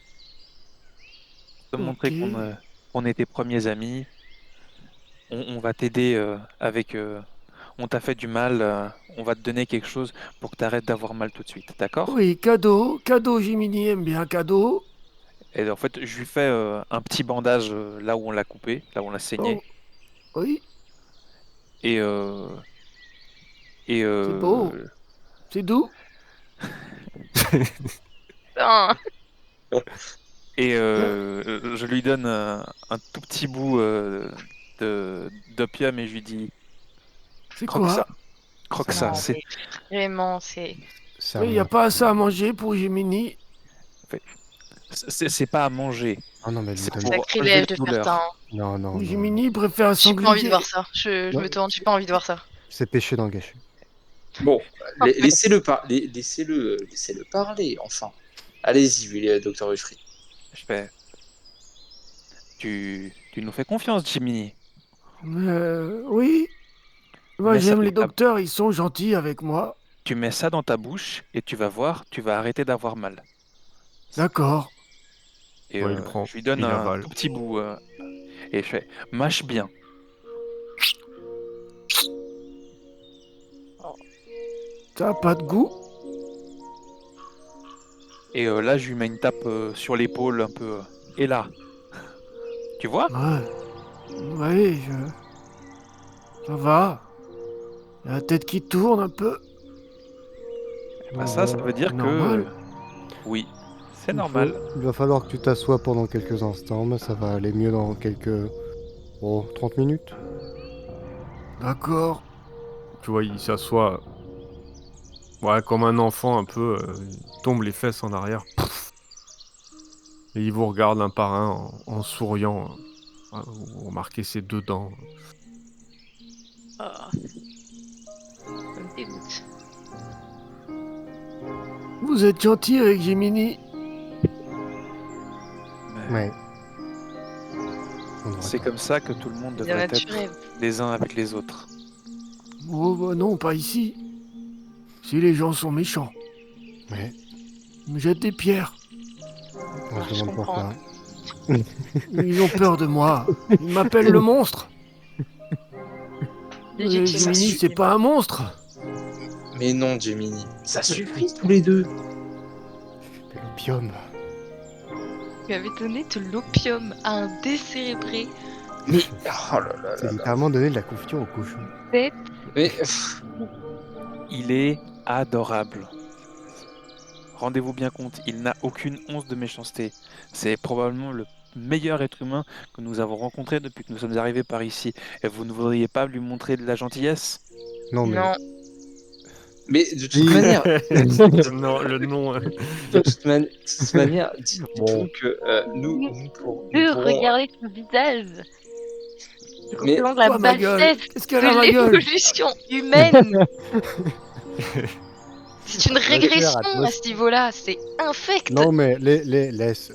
Pour te montrer Ok. qu'on est tes premiers amis, on va t'aider avec... on t'a fait du mal, on va te donner quelque chose pour que tu arrêtes d'avoir mal tout de suite, d'accord? Oui, cadeau, Jiminy aime bien cadeau. Et en fait, je lui fais un petit bandage là où on l'a coupé, là où on l'a saigné. Oh, oui, Et, et, c'est beau, c'est doux. Putain. je lui donne un tout petit bout d'opium et je lui dis, C'est croque ça, quoi? croque Ça ça. Non, va. C'est, mais vraiment, c'est... Ça Mais il n'y a monte. pas assez à manger pour Jiminy. c'est pas à manger, Ah non, mais lui c'est donne. pour enlever Sacrilège la de faire ça. douleur. Hein. Non, non, non, non. Jiminy préfère un J'ai pas envie de sanglier. voir ça. Je Non, me tourne, j'ai pas envie de voir ça. c'est péché d'en gâcher. Bon, laissez-le parler, enfin. Allez-y, docteur Huffry. Je fais, tu nous fais confiance, Jimmy. Oui, moi Mets ça j'aime dans les ta, docteurs, ils sont gentils avec moi. tu mets ça dans ta bouche et tu vas voir, tu vas arrêter d'avoir mal. D'accord. Et Ouais, il prend, je lui donne il un avale. tout petit bout et je fais, mâche bien. Ça a pas de goût? Et là, je lui mets une tape sur l'épaule un peu. Et là, tu vois? Ouais. Oui, ça va. Il y a la tête qui tourne un peu. Bah, ça veut C'est dire que normal. oui, c'est normal. Il va falloir que tu t'assoies pendant quelques instants, mais ça va aller mieux dans quelques... Oh, 30 minutes. D'accord. Tu vois, il s'assoit. Ouais, comme un enfant un peu. Il tombe les fesses en arrière. Et il vous regarde un par un en souriant. Vous remarquez ses deux dents. Ah, ça me dégoûte. Vous êtes gentil avec Jiminy. Mais Ouais. On devrait c'est pas. comme ça que tout le monde Bien devrait être naturel. les uns avec les autres. Oh, bah non, pas ici. Si les gens sont méchants, Ouais. ils me jettent des pierres. On Ah, se je demande comprends. pourquoi. Ils ont peur de moi. Ils m'appellent le monstre. Légitime. Jiminy, c'est pas un monstre. Mais non, Gemini. Ça suffit tous les deux. Mais l'opium. Tu avais donné de l'opium à un décérébré. Mais oh là là C'est là là. littéralement donner de la confiture au cochon. Bête. Mais Il est adorable. Rendez-vous bien compte, il n'a aucune once de méchanceté. C'est probablement le meilleur être humain que nous avons rencontré depuis que nous sommes arrivés par ici. Et vous ne voudriez pas lui montrer de la gentillesse? Non, mais. Non. mais de toute Oui. manière, Non, le nom. de toute manière, dites-vous Bon. que nous pourrons. Regardez son visage. Il Mais- représente la Quoi, ma gueule? bassesse Qu'est-ce de qu'elle a, ma gueule? l'évolution humaine. C'est une régression atmosphère. à ce niveau-là. C'est infect. Non, mais laisse.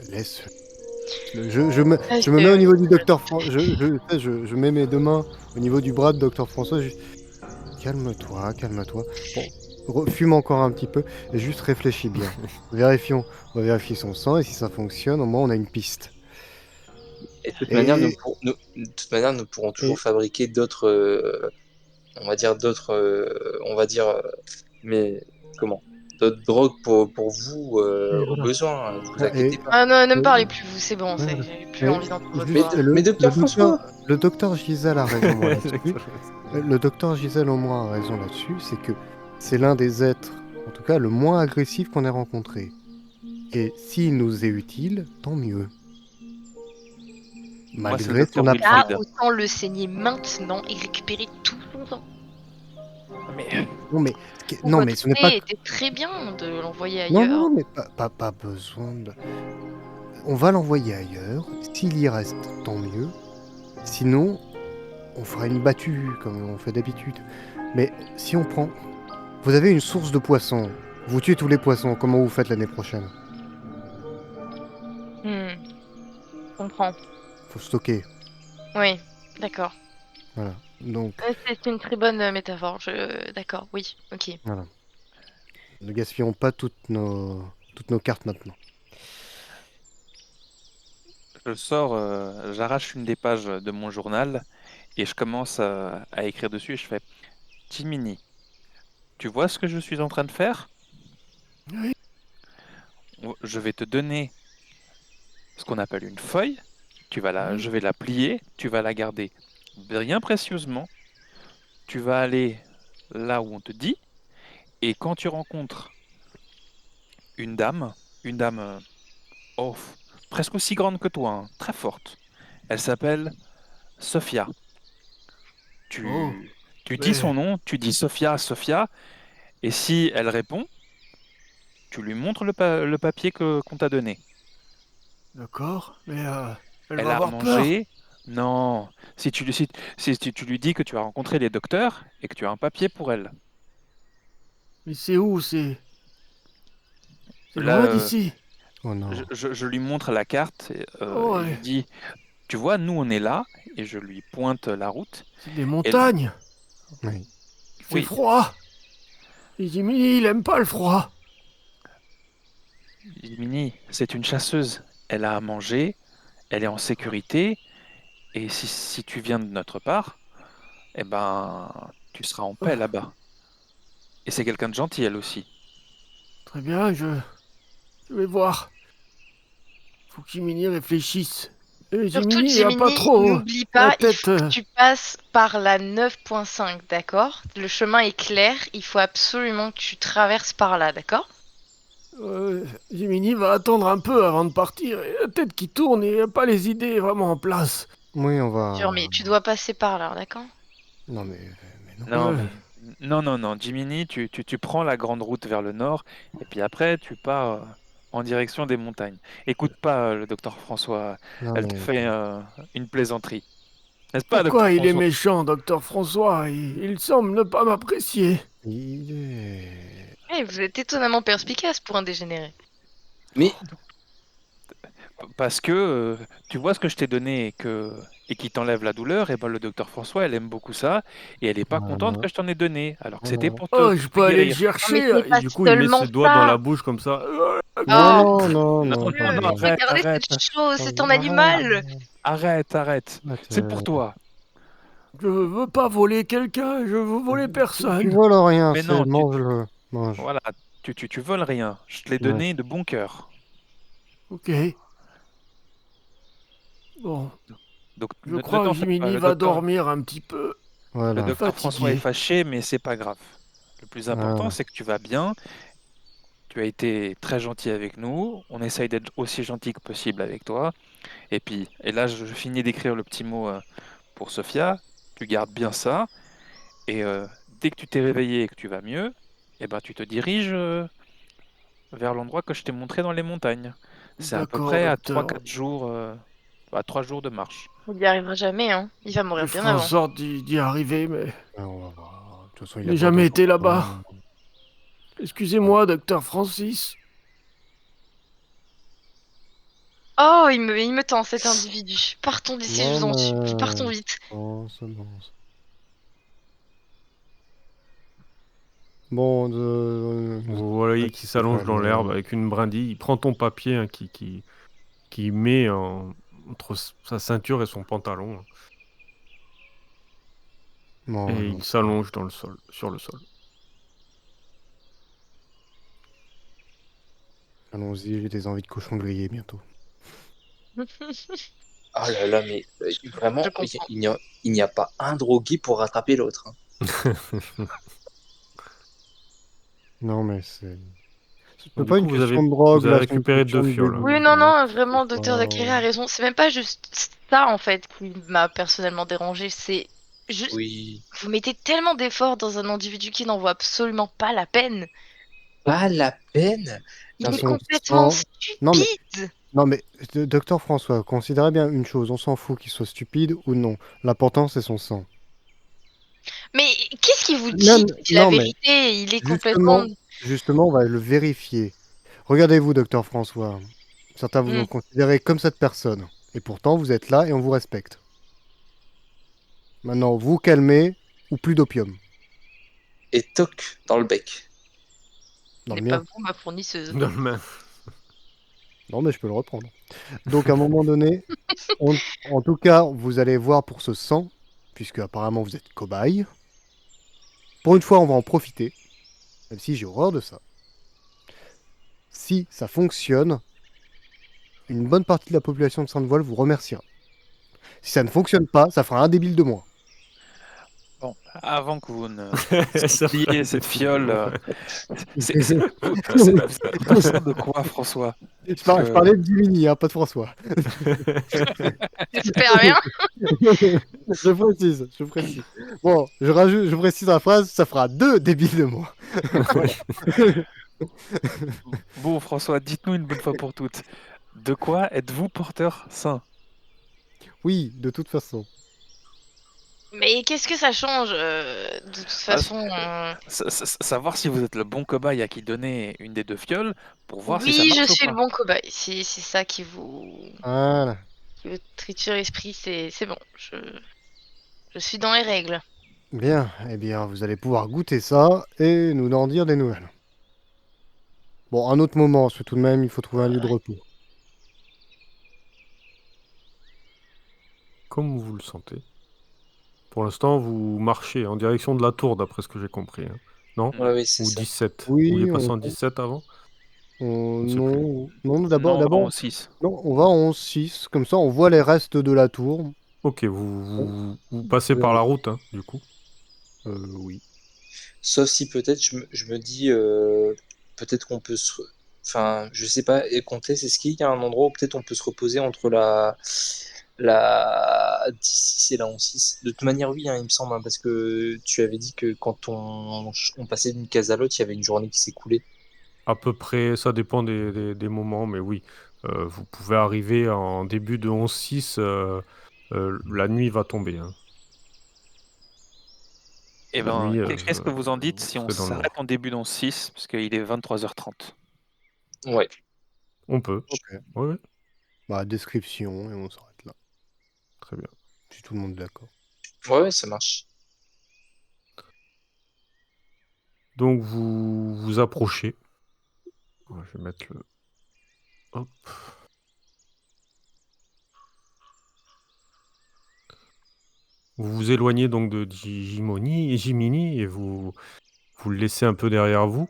Je me Laisse- mets au niveau du docteur François. Je mets mes deux mains au niveau du bras de docteur François. Calme-toi. Bon, fume encore un petit peu et juste réfléchis bien. On va vérifier son sang et si ça fonctionne, au moins on a une piste. Et de toute Et- manière, de toute manière, nous pourrons toujours fabriquer d'autres, on va dire mais comment, d'autres drogues pour vous Et au voilà. besoin. Ne vous Ah, inquiétez et- pas. Ah non, ne me Et- parlez plus, vous, c'est bon. Ouais, J'ai plus et- envie d'entendre votre Juste, voix. Mais docteur François. le docteur Gisèle a raison moi, là-dessus. Le docteur Gisèle au moins a raison là-dessus, c'est que c'est l'un des êtres, en tout cas le moins agressif qu'on ait rencontré. Et s'il nous est utile, tant mieux. Moi, c'est le Malgré docteur son Wilfried. Là, absence. autant le saigner maintenant et récupérer tout son sang. Mais Non mais ce n'est pas. était très bien de l'envoyer Non, ailleurs. non, mais pas besoin de. On va l'envoyer ailleurs. S'il y reste, tant mieux. Sinon, on fera une battue comme on fait d'habitude. Mais si on prend. Vous avez une source de poissons. Vous tuez tous les poissons. Comment vous faites l'année prochaine? Je comprends. Faut stocker. Oui, d'accord. Voilà. Donc, C'est une très bonne métaphore. D'accord, oui, ok. voilà. Ne gaspillons pas toutes nos cartes maintenant. je sors, j'arrache une des pages de mon journal et je commence à écrire dessus et je fais Jiminy, tu vois ce que je suis en train de faire? Oui. Je vais te donner ce qu'on appelle une feuille. Je vais la plier, tu vas la garder bien précieusement. Tu vas aller là où on te dit. Et quand tu rencontres une dame oh, presque aussi grande que toi, hein, très forte, elle s'appelle Sophia. Tu, Oh, tu dis mais- son nom, tu dis Sophia, et si elle répond, tu lui montres le papier qu'on t'a donné. D'accord, mais elle Elle va a avoir peur. mangé. Non, si tu lui dis que tu as rencontré les docteurs et que tu as un papier pour elle. Mais c'est où? C'est Là, loin d'ici. Oh non. je lui montre la carte et Oh, je lui ouais. dis, tu vois, nous on est là, et je lui pointe la route. C'est des montagnes. Oui. Il fait Oui. froid. Et Jimmy, il aime pas le froid. Mini, c'est une chasseuse. Elle a à manger, elle est en sécurité, et si tu viens de notre part, eh ben, tu seras en paix là-bas. Et c'est quelqu'un de gentil, elle aussi. Très bien, je vais voir. Faut que Jiminy réfléchisse. Et Surtout, Jiminy, il a pas Jiminy, trop n'oublie la pas, il tête. faut que tu passes par la 9.5, d'accord? Le chemin est clair, il faut absolument que tu traverses par là, d'accord? Jiminy va attendre un peu avant de partir. Et la tête qui tourne et il a pas les idées vraiment en place. Oui, on va. Sûr, mais tu dois passer par là, d'accord? Non mais non. Non, Ouais. mais non, Jiminy, tu prends la grande route vers le nord, et puis après, tu pars en direction des montagnes. Écoute pas le docteur François, Non, elle te mais- fait une plaisanterie. N'est-ce pas, Pourquoi docteur il est François? méchant, docteur François? Il semble ne pas m'apprécier. Il est. Eh, vous êtes étonnamment perspicace pour un dégénéré. Mais Parce que tu vois ce que je t'ai donné et qui t'enlève la douleur, et ben le docteur François, elle aime beaucoup ça, et elle est pas contente que je t'en ai donné, alors que c'était pour Oh, te je peux aller le guérir. chercher. Non, mais c'est pas Et du coup, il met seulement ses doigts dans ça. la bouche comme ça. Non, non, Non, non. non, arrête, Regardez arrête, cette chose, c'est un Arrête. animal. arrête. C'est pour toi. Je veux pas voler quelqu'un, je veux voler Tu personne. voles rien, Mais c'est non, mange-le. Mange. Voilà, tu voles rien. Je te l'ai donné de bon cœur. Ok. Bon, Donc je ne crois que t'en fais pas. Jiminy Le va docteur, dormir un petit peu. le Voilà. docteur François est Fatigué. fâché, mais c'est pas grave. Le plus important, Voilà. c'est que tu vas bien. Tu as été très gentil avec nous. On essaye d'être aussi gentil que possible avec toi. Et là, je finis d'écrire le petit mot pour Sophia. Tu gardes bien ça. Et dès que tu t'es réveillé et que tu vas mieux, eh ben, tu te diriges vers l'endroit que je t'ai montré dans les montagnes. C'est à peu D'accord, près à docteur. 3-4 jours, à 3 jours de marche. Il n'y arrivera jamais, hein. Il va mourir Je bien ferai en avant. sorte d'y arriver, mais On va voir. De toute façon, je il a n'ai besoin jamais été de là-bas. temps. Excusez-moi, docteur Francis. Oh, il me tend cet individu. Partons d'ici, je Non, vous en supplie. mais... Partons vite. Non. Bon, Vous voyez qui s'allonge dans l'herbe avec une brindille. Il prend ton papier hein, qui met entre sa ceinture et son pantalon. Bon, Et il s'allonge dans le sol, sur le sol. allons-y, j'ai des envies de cochon grillé bientôt. Oh là là, mais vraiment, Je comprends. il n'y a pas un drogué pour rattraper l'autre. Hein. Non, mais c'est... C'est Du pas une coup, question de drogue, vous avez là, c'est une récupéré question 2 de fioles. Oui, dégoût. non, Justement. non, vraiment, docteur Zachary a Wow. raison. C'est même pas juste ça, en fait, qui m'a personnellement dérangé. C'est juste, Oui. vous mettez tellement d'efforts dans un individu qui n'en vaut absolument pas la peine. Pas la peine. Il Non, est mais Son complètement sang... Non, mais... stupide. Non, mais, docteur François, considérez bien une chose, on s'en fout qu'il soit stupide ou non. L'important, c'est son sang. Mais qu'est-ce qu'il vous Non, dit? C'est la non, mais vérité. Il est complètement. justement, on va le vérifier. Regardez-vous, docteur François. Certains vous ont Hmm. considéré comme cette personne. Et pourtant, vous êtes là et on vous respecte. Maintenant, vous calmez ou plus d'opium. et toc dans le bec. Dans le N'est pas mien. vous, ma fournisseuse. Demain. Non, mais je peux le reprendre. Donc, à un moment donné, en tout cas, vous allez voir pour ce sang, puisque apparemment vous êtes cobaye. Pour une fois, on va en profiter, même si j'ai horreur de ça. Si ça fonctionne, une bonne partie de la population de Sainte-Voile vous remerciera. Si ça ne fonctionne pas, ça fera un débile de moins. Bon, avant que vous ne Ça fera pliez des cette films de fiole, loin. vous êtes du sang de quoi, François? Je parlais de Jiminy, hein, pas de François. J'espère bien. Je précise. Bon, je précise la phrase, ça fera 2 débiles de moins. Voilà. Bon, François, dites-nous une bonne fois pour toutes. De quoi êtes-vous porteur sain? Oui, de toute façon. Mais qu'est-ce que ça change? De toute Ah, façon, savoir si vous êtes le bon cobaye à qui donner une des 2 fioles pour voir si ça oui, je marche ou suis le pas. bon cobaye. Si c'est ça Voilà. qui vous triture l'esprit, c'est bon. Je suis dans les règles. Bien, eh bien, vous allez pouvoir goûter ça et nous en dire des nouvelles. Bon, un autre moment, parce que tout de même, il faut trouver un lieu de repos. Comme vous le sentez. Pour l'instant, vous marchez en direction de la tour, d'après ce que j'ai compris. Hein. Non? Ouais, oui, c'est Ou ça. 17. Vous vouliez Oui, passer en 17 avant? Je ne sais plus. non, Non, d'abord, en 6. non, on va en 6, comme ça on voit les restes de la tour. Ok, vous passez par la route, hein, du coup. Oui. Sauf si peut-être je me dis peut-être qu'on peut se enfin je sais pas et compter c'est ce qu'il y a un endroit où peut-être on peut se reposer entre la 10 et la 11-6. De toute manière oui hein, il me semble hein, parce que tu avais dit que quand on passait d'une case à l'autre il y avait une journée qui s'écoulait. À peu près, ça dépend des moments, mais oui. Vous pouvez arriver en début de 11-6, la nuit va tomber. Hein. Eh La ben, nuit, qu'est-ce que vous en dites vous si on serez dans le s'arrête noir. en début dans 6, parce qu'il est 23h30? Ouais. On peut. Ok. Oui, oui, Bah, description, et on s'arrête là. très bien. Si tout le monde est d'accord. Ouais, ouais, ça marche. Donc vous vous approchez. Ouais, je vais mettre le... Hop. Vous vous éloignez donc de Jiminy et vous le laissez un peu derrière vous,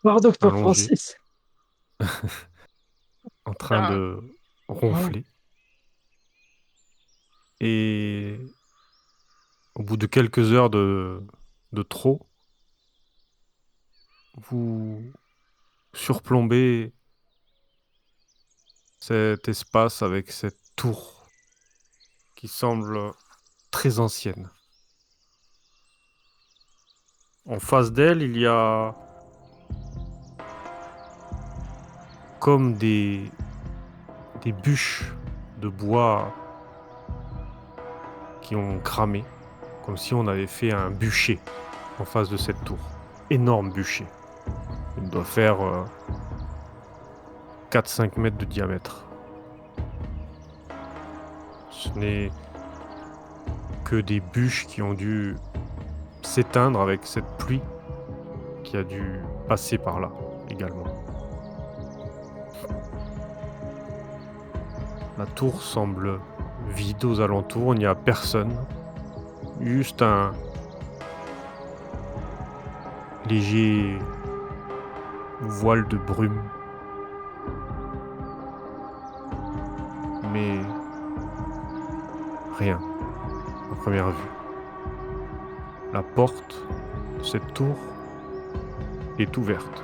Par Docteur allongé, Francis. en train Putain. de ronfler. Et au bout de quelques heures de trop, vous surplombez cet espace avec cette tour qui semble très ancienne. En face d'elle, il y a comme des bûches de bois qui ont cramé, comme si on avait fait un bûcher en face de cette tour. Énorme bûcher. Il doit faire 4-5 mètres de diamètre. Ce n'est que des bûches qui ont dû s'éteindre avec cette pluie qui a dû passer par là également. La tour semble vide aux alentours, il n'y a personne. Juste un léger voile de brume. Mais rien à première vue. La porte de cette tour est ouverte.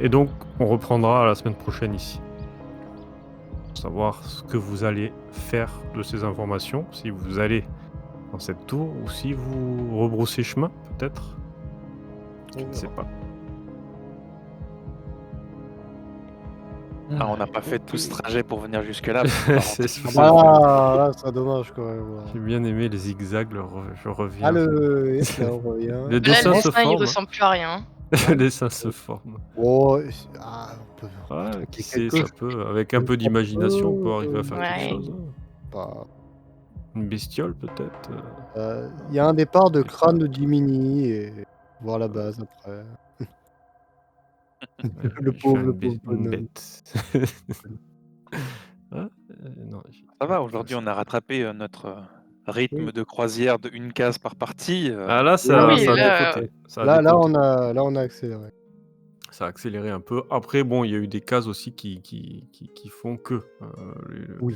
Et donc, on reprendra la semaine prochaine ici. Pour savoir ce que vous allez faire de ces informations, si vous allez dans cette tour ou si vous rebroussez chemin, peut-être. Je ne sais pas. Ah, on n'a pas fait tout ce trajet pour venir jusque-là. C'est ça. Ah, là, c'est dommage quand même. J'ai bien aimé les zigzags, je reviens. Ah, yes, là, on revient. Le Là, dessin le se dessin, il forme. ressemble plus à rien. Le dessin se forme. Oh, on peut Ouais, traquer qui sait, quelque ça peut. Avec un peu d'imagination, on peut arriver à faire Ouais. quelque chose. Hein. pas. Une bestiole, peut-être. Il y a un départ de crâne de Jiminy et voir la base après. Le Je pauvre, fais le une, pauvre une bonhomme. bête. Ah, non, Ça va, aujourd'hui, on a rattrapé notre rythme Oui. de croisière de une case par partie. Ah là, ça, Oui, ça a là, dépoté. Ça a Là, dépoté. on a accéléré. Ça a accéléré un peu. Après, bon, il y a eu des cases aussi qui font que. Oui.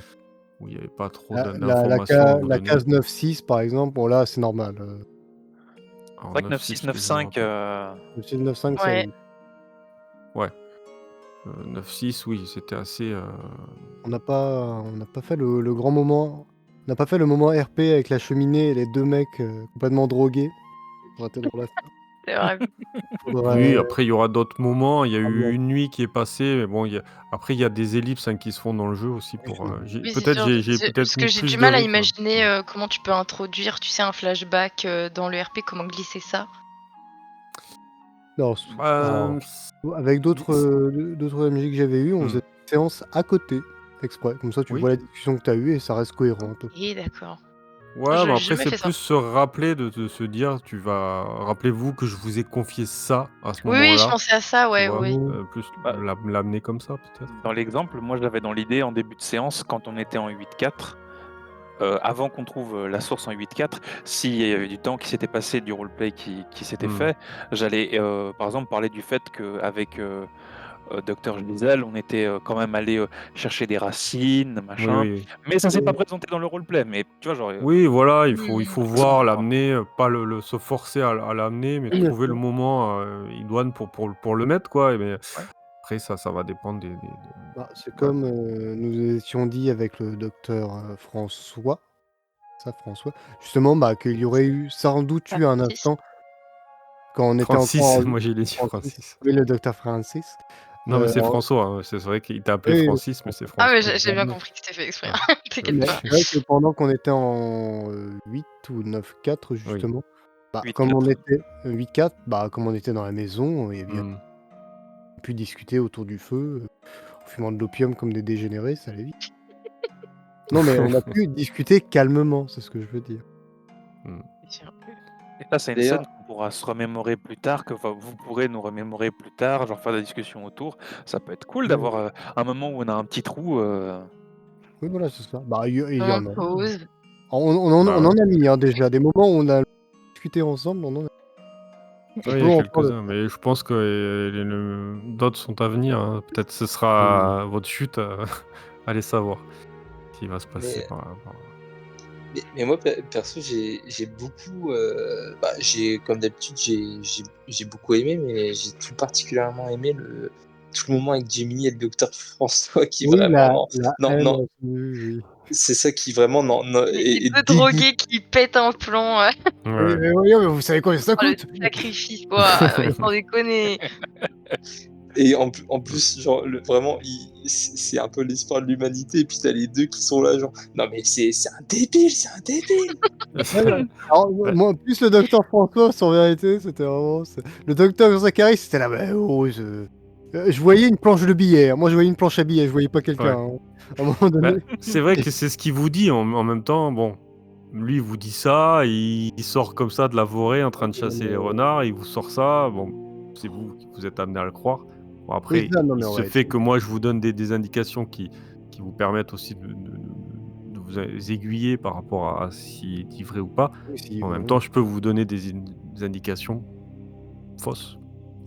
Où il n'y avait pas trop La d'informations à nous la donner. case 9-6, par exemple, bon là, c'est normal. Alors, C'est vrai que 9-6, 9-6, que je me 9-5, rappelle. Le style 9-5, ça Ouais. oui. Ouais. 9-6, oui, c'était assez. On n'a pas fait le grand moment. On n'a pas fait le moment RP avec la cheminée et les deux mecs complètement drogués. Ça aurait été drôle à faire. c'est vrai. Oui, après, il y aura d'autres moments. Il y a Ah eu bon. une nuit qui est passée. Mais bon, après, il y a des ellipses qui se font dans le jeu aussi. Oui, c'est Peut-être sûr. j'ai peut-être Parce que mis j'ai plus du de mal à rythme. imaginer comment tu peux introduire, tu sais, un flashback dans le RP, comment glisser ça. Non, Euh, avec d'autres MJ que j'avais eu, on Hmm. faisait une séance à côté, exprès. Comme ça, tu Oui. vois la discussion que tu as eue et ça reste cohérent un peu. Et d'accord. Ouais, J'ai mais après, jamais c'est fait ça. plus se rappeler de se dire, rappelez-vous que je vous ai confié ça à ce Oui, je moment-là. pensais à ça, Tu ouais, vois, ouais. plus Bah, l'amener comme ça, peut-être. dans l'exemple, moi, je l'avais dans l'idée en début de séance, quand on était en 8-4. Avant qu'on trouve la source en 8.4, s'il y avait du temps qui s'était passé, du roleplay qui s'était fait, j'allais par exemple parler du fait qu'avec Dr. Giselle, on était quand même allé chercher des racines, Oui, machin. oui. Mais ça s'est pas présenté dans le roleplay. Mais tu vois, genre. Oui, voilà, il faut Hmm. voir, l'amener, pas se forcer à l'amener, mais Oui, bien trouver le sûr. moment idoine pour le mettre, quoi. Mais Ouais. après, ça va dépendre des. Bah, c'est Ouais. comme nous étions dit avec le docteur François. François. Justement, qu'il y aurait eu sans doute eu un Francis. instant quand on était encore Francis, en moi j'ai dit Francis. Francis. Oui, le docteur Francis. Non, mais c'est en- François, hein. C'est vrai qu'il t'a appelé Oui, Francis, mais c'est Ah, mais François. j'ai bien compris que c'était fait exprès. Ouais. T'inquiète Mais pas. c'est vrai que pendant qu'on était en 8 ou 9-4, justement, comme 8-4. on était 8-4, comme on était dans la maison, il y avait Hmm. pu discuter autour du feu, en fumant de l'opium comme des dégénérés, ça allait vite. Non, mais on a pu discuter calmement, c'est ce que je veux dire. Et ça, c'est une D'ailleurs- scène qu'on pourra se remémorer plus tard, que vous pourrez nous remémorer plus tard, genre faire des discussions autour. Ça peut être cool d'avoir un moment où on a un petit trou. Oui, voilà, c'est ça. Il y en On a. pause. On Bah en ouais. a mis déjà des moments où on a discuté ensemble. On en a... Oui, il y peut a en prendre. quelques-uns, mais je pense que d'autres sont à venir, hein. Peut-être ce sera votre chute, allez savoir ce qui va se passer Mais par mais moi perso j'ai beaucoup, j'ai comme d'habitude j'ai beaucoup aimé, mais j'ai tout particulièrement aimé tout le moment avec Gemini et le docteur François qui Oui, vraiment la non, haine, non, oui, oui. c'est ça qui vraiment Les est deux dégoût drogués qui pètent un plomb. Oui, ouais. mais oui, mais vous savez combien ça Oh, le coûte? sacrifice, quoi. Non, mais sans déconner. et en plus genre vraiment c'est un peu l'espoir de l'humanité et puis tu les 2 qui sont là genre: «Non mais c'est un débile, c'est un débile!» Ouais, alors moi, plus le docteur François, en vérité, c'était vraiment le docteur Zachary, c'était là, mais oh, je voyais une planche de billets, hein. Moi, je voyais une planche à billets, je voyais pas quelqu'un, Ouais. hein. À un moment donné. Bah, c'est vrai que c'est ce qu'il vous dit en même temps, bon, lui il vous dit ça, il sort comme ça de la forêt en train de chasser les renards, il vous sort ça, bon, c'est vous qui vous êtes amené à le croire. Bon Oui, après, c'est ça, non, il mais en se réalité, fait que moi je vous donne des indications qui vous permettent aussi de vous aiguiller par rapport à s'il dit vrai ou pas. oui, si, En ouais, même ouais. temps, je peux vous donner des indications fausses.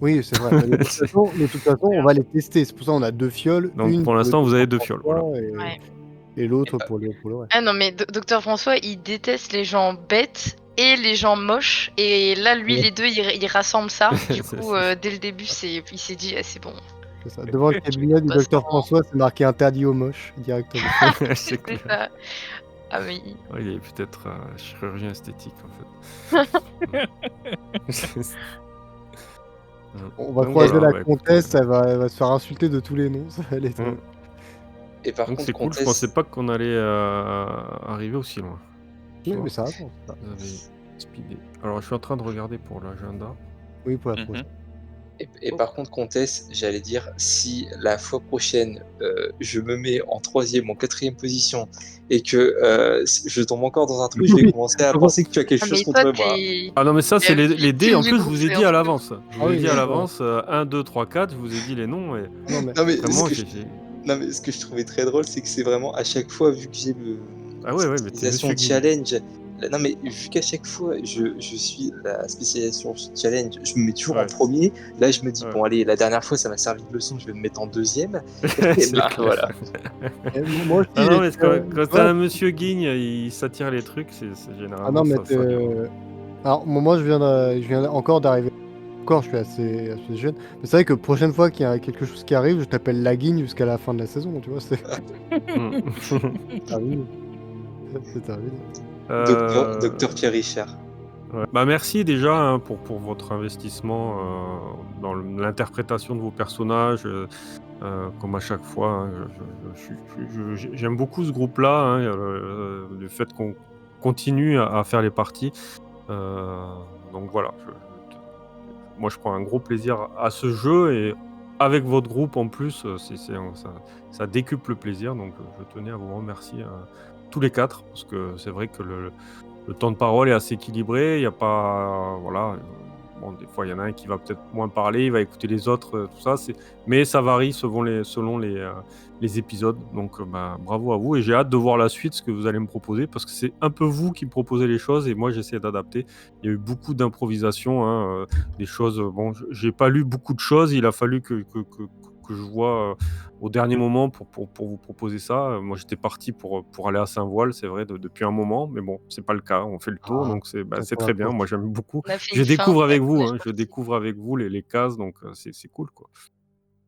Oui, c'est vrai, mais de toute façon, on va les tester. C'est pour ça on a 2 fioles, Donc une pour pour le l'instant, vous docteur avez 2 fioles, voilà. François Ouais. et Et l'autre bah pour le reste. Ah non, mais docteur François, il déteste les gens bêtes et les gens moches. Et là, lui, Ouais. les deux, il rassemble ça. Du C'est coup, dès le début, il s'est dit, ah, c'est bon. C'est ça. Devant le cabinet du Passe docteur François, c'est marqué «Interdit aux moches» directement. c'est C'est clair. ça. Ah, mais Ouais, il est peut-être chirurgien esthétique en fait. On va Donc croiser voilà, la bah écoutez, comtesse, elle va se faire insulter de tous les noms, ça va aller être et par donc contre c'est cool, je pensais comtesse pas qu'on allait arriver aussi loin. Tu oui, mais vois? ça avance, ça. Vous avez speedé. Alors je suis en train de regarder pour l'agenda. Oui, pour la Mmh. prochaine. et par contre comtesse, j'allais dire si la fois prochaine, je me mets en 3e, en 4e position et que, je tombe encore dans un truc, je vais Oui, commencer à penser que tu as quelque ah, chose mais toi, contre moi. t'es Ah non mais ça c'est les dés, victime en du plus je groupe, vous ai c'est dit un à truc de l'avance. Je ah vous ai oui, dit à d'accord. l'avance, 1, 2, 3, 4, je vous ai dit les noms et Ah non, mais Non mais vraiment j'ai non mais ce que je trouvais très drôle, c'est que c'est vraiment à chaque fois vu que j'ai ah la ouais, ouais, mais t'es spécialisation Monsieur Guigne. challenge, non mais vu qu'à chaque fois je suis la spécialisation challenge, je me mets toujours en Ouais, 1er. Là je me dis: ouais. «Bon allez, la dernière fois ça m'a servi de leçon, je vais me mettre en 2e» et C'est bah clair. voilà. et moi Ah aussi non j'ai mais quand tu tu vois? un Monsieur Guigne, il s'attire les trucs, c'est Ah non, généralement mais ça dure, hein. alors moi je viens encore d'arriver. Encore, je suis assez jeune. Mais c'est vrai que prochaine fois qu'il y a quelque chose qui arrive, je t'appelle la guigne jusqu'à la fin de la saison, tu vois? C'est Mmh. terminé, c'est terminé. Docteur Pierre Richard. Ouais. Bah, merci déjà, hein, pour votre investissement, dans l'interprétation de vos personnages, comme à chaque fois, hein, j'aime beaucoup ce groupe-là, hein, le fait qu'on continue à faire les parties, heu, donc voilà, moi je prends un gros plaisir à ce jeu et avec votre groupe en plus, ça décuple le plaisir donc je tenais à vous remercier, tous les 4 parce que c'est vrai que le temps de parole est assez équilibré, il y a pas voilà, bon des fois il y en a un qui va peut-être moins parler, il va écouter les autres, tout ça, mais ça varie selon les épisodes donc bah, bravo à vous et j'ai hâte de voir la suite, ce que vous allez me proposer parce que c'est un peu vous qui proposez les choses et moi j'essaie d'adapter. Il y a eu beaucoup d'improvisation, hein, des choses, bon j'ai pas lu beaucoup de choses, il a fallu que je vois, au dernier moment pour vous proposer ça. Moi, j'étais parti pour aller à Saint-Voile, c'est vrai, depuis un moment, mais bon, c'est pas le cas. On fait le tour, Ah, donc c'est peut-être pour la très bien. Moi, prochaine. j'aime beaucoup. On a fait Je une fin découvre avec directe, vous, je hein, suis je partie. découvre avec vous les cases, donc c'est cool, quoi.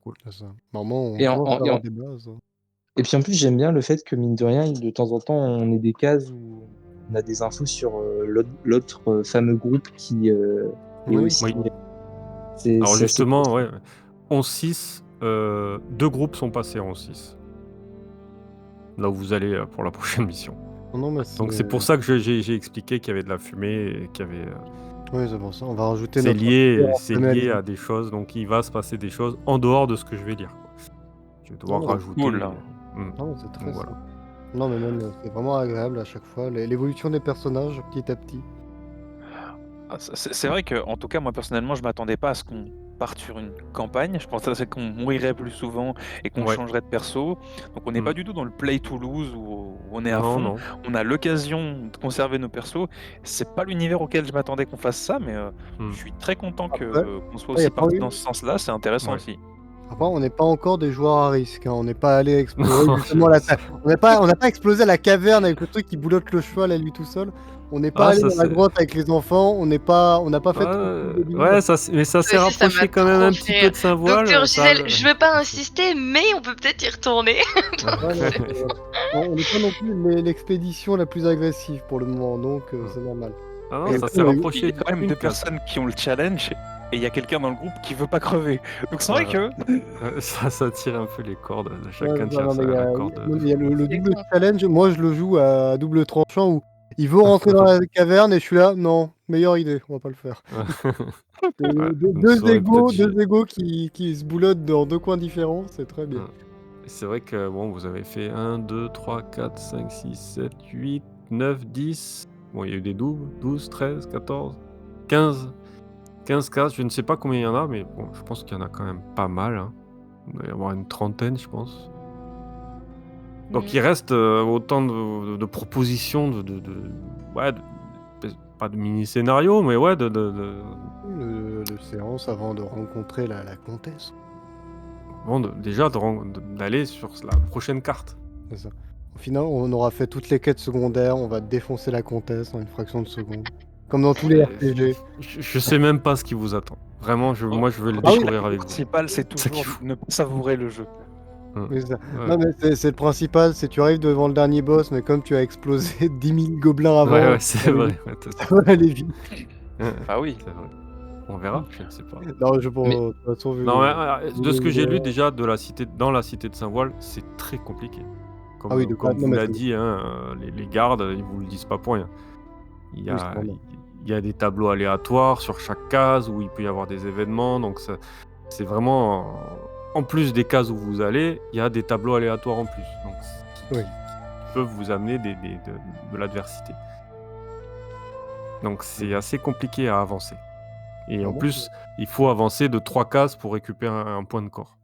Cool. C'est ça. Normalement, on Et en commence en à et avoir en des bases, hein. et puis en plus j'aime bien le fait que mine de rien, de temps en temps, on ait des cases où on a des infos sur, l'autre, fameux groupe qui, est Oui, aussi Oui. Alors c'est assez cool justement, ça. ouais, 11-6, 2 groupes sont passés en 11-6, là où vous allez, pour la prochaine mission. non, non, mais Donc c'est pour ça que j'ai expliqué qu'il y avait de la fumée et qu'il y avait, oui, c'est pour ça. On va rajouter c'est notre invité lié en c'est femelle. lié à des choses, donc il va se passer des choses en dehors de ce que je vais lire, quoi. Je vais Non, devoir non, rajouter Cool, hein. non, mais c'est très donc ça. voilà. Non, mais même, c'est vraiment agréable à chaque fois, l'évolution des personnages petit à petit. Ah, c'est vrai que, en tout cas, moi personnellement, je m'attendais pas à ce qu'on parte sur une campagne. Je pensais à ça qu'on mourirait plus souvent et qu'on Ouais. changerait de perso. Donc on n'est pas Mm. du tout dans le play to lose où on est à Non, fond. non. On a l'occasion de conserver nos persos. C'est pas l'univers auquel je m'attendais qu'on fasse ça, mais Mm. je suis très content Après, qu'on soit il n'y a aussi pas parti eu. dans ce sens-là. C'est intéressant Ouais. aussi. Après, on n'est pas encore des joueurs à risque, hein. On n'est pas allé explorer Non, justement on n'a pas explosé la caverne avec le truc qui boulotte le cheval à lui tout seul. On n'est pas Ah, allé ça dans la c'est. grotte avec les enfants. On n'a pas fait trop de Ouais, l'univers. mais ça s'est Ouais, ça m'a rapproché quand même trop un fait petit rire. peu de Saint-Voile. Docteur Ça. Gisèle, je veux pas insister, mais on peut peut-être y retourner. Ouais, non, voilà. On n'est pas non plus l'expédition la plus agressive pour le moment, donc c'est normal. Ah non, Et ça puis, s'est on a eu- Il y rapproché a quand même d'une deux case. personnes qui ont le challenge et il y a quelqu'un dans le groupe qui veut pas crever. Donc c'est vrai Voilà. que Ça tire un peu les cordes. Ouais, Chacun non, tire mais la corde. il y a le C'est double con. challenge. Moi, je le joue à double tranchant où il veut rentrer dans la caverne et je suis là. Non, meilleure idée, on va pas le faire. Ouais, vous Deux saurez peut-être égos qui se boulottent dans deux coins différents, c'est très bien. C'est vrai que bon, vous avez fait 1, 2, 3, 4, 5, 6, 7, 8, 9, 10. Bon, il y a eu des doubles, 12, 13, 14, 15. 15 cases, je ne sais pas combien il y en a, mais bon, je pense qu'il y en a quand même pas mal, hein. Il doit y avoir une trentaine, je pense. Donc il reste autant de propositions, ouais, pas de mini-scénario, mais ouais, De séance avant de rencontrer la comtesse. bon, déjà d'aller sur la prochaine carte. C'est ça. Au final, on aura fait toutes les quêtes secondaires, on va défoncer la comtesse en une fraction de seconde. Comme dans tous les RPG. Je sais même pas ce qui vous attend. Vraiment, moi je veux le Ah oui, découvrir le avec vous. principal, c'est C'est ça toujours qu'il faut. ne pas savourer le jeu. Oui, ça. Ouais. Non, mais c'est le principal, c'est tu arrives devant le dernier boss, mais comme tu as explosé 10 000 gobelins avant, Ouais, c'est vrai. Ouais, ça va aller vite. Ah oui. c'est vrai. On verra, je ne sais pas. Non, de Mais- toute façon, vu Non, le- de ce que j'ai lu l'univers. déjà dans la cité de Saint-Voile, c'est très compliqué. Comme, Ah oui, comme non, vous mais l'a c'est- dit, hein, les gardes, ils vous le disent pas pour rien. Il y Oui, c'est a, normal. il y a des tableaux aléatoires sur chaque case où il peut y avoir des événements. Donc c'est vraiment, en plus des cases où vous allez, il y a des tableaux aléatoires en plus. Donc Oui. qui peuvent vous amener de l'adversité. Donc c'est assez compliqué à avancer. Et en Vraiment, plus, il faut avancer de 3 cases pour récupérer un point de corps.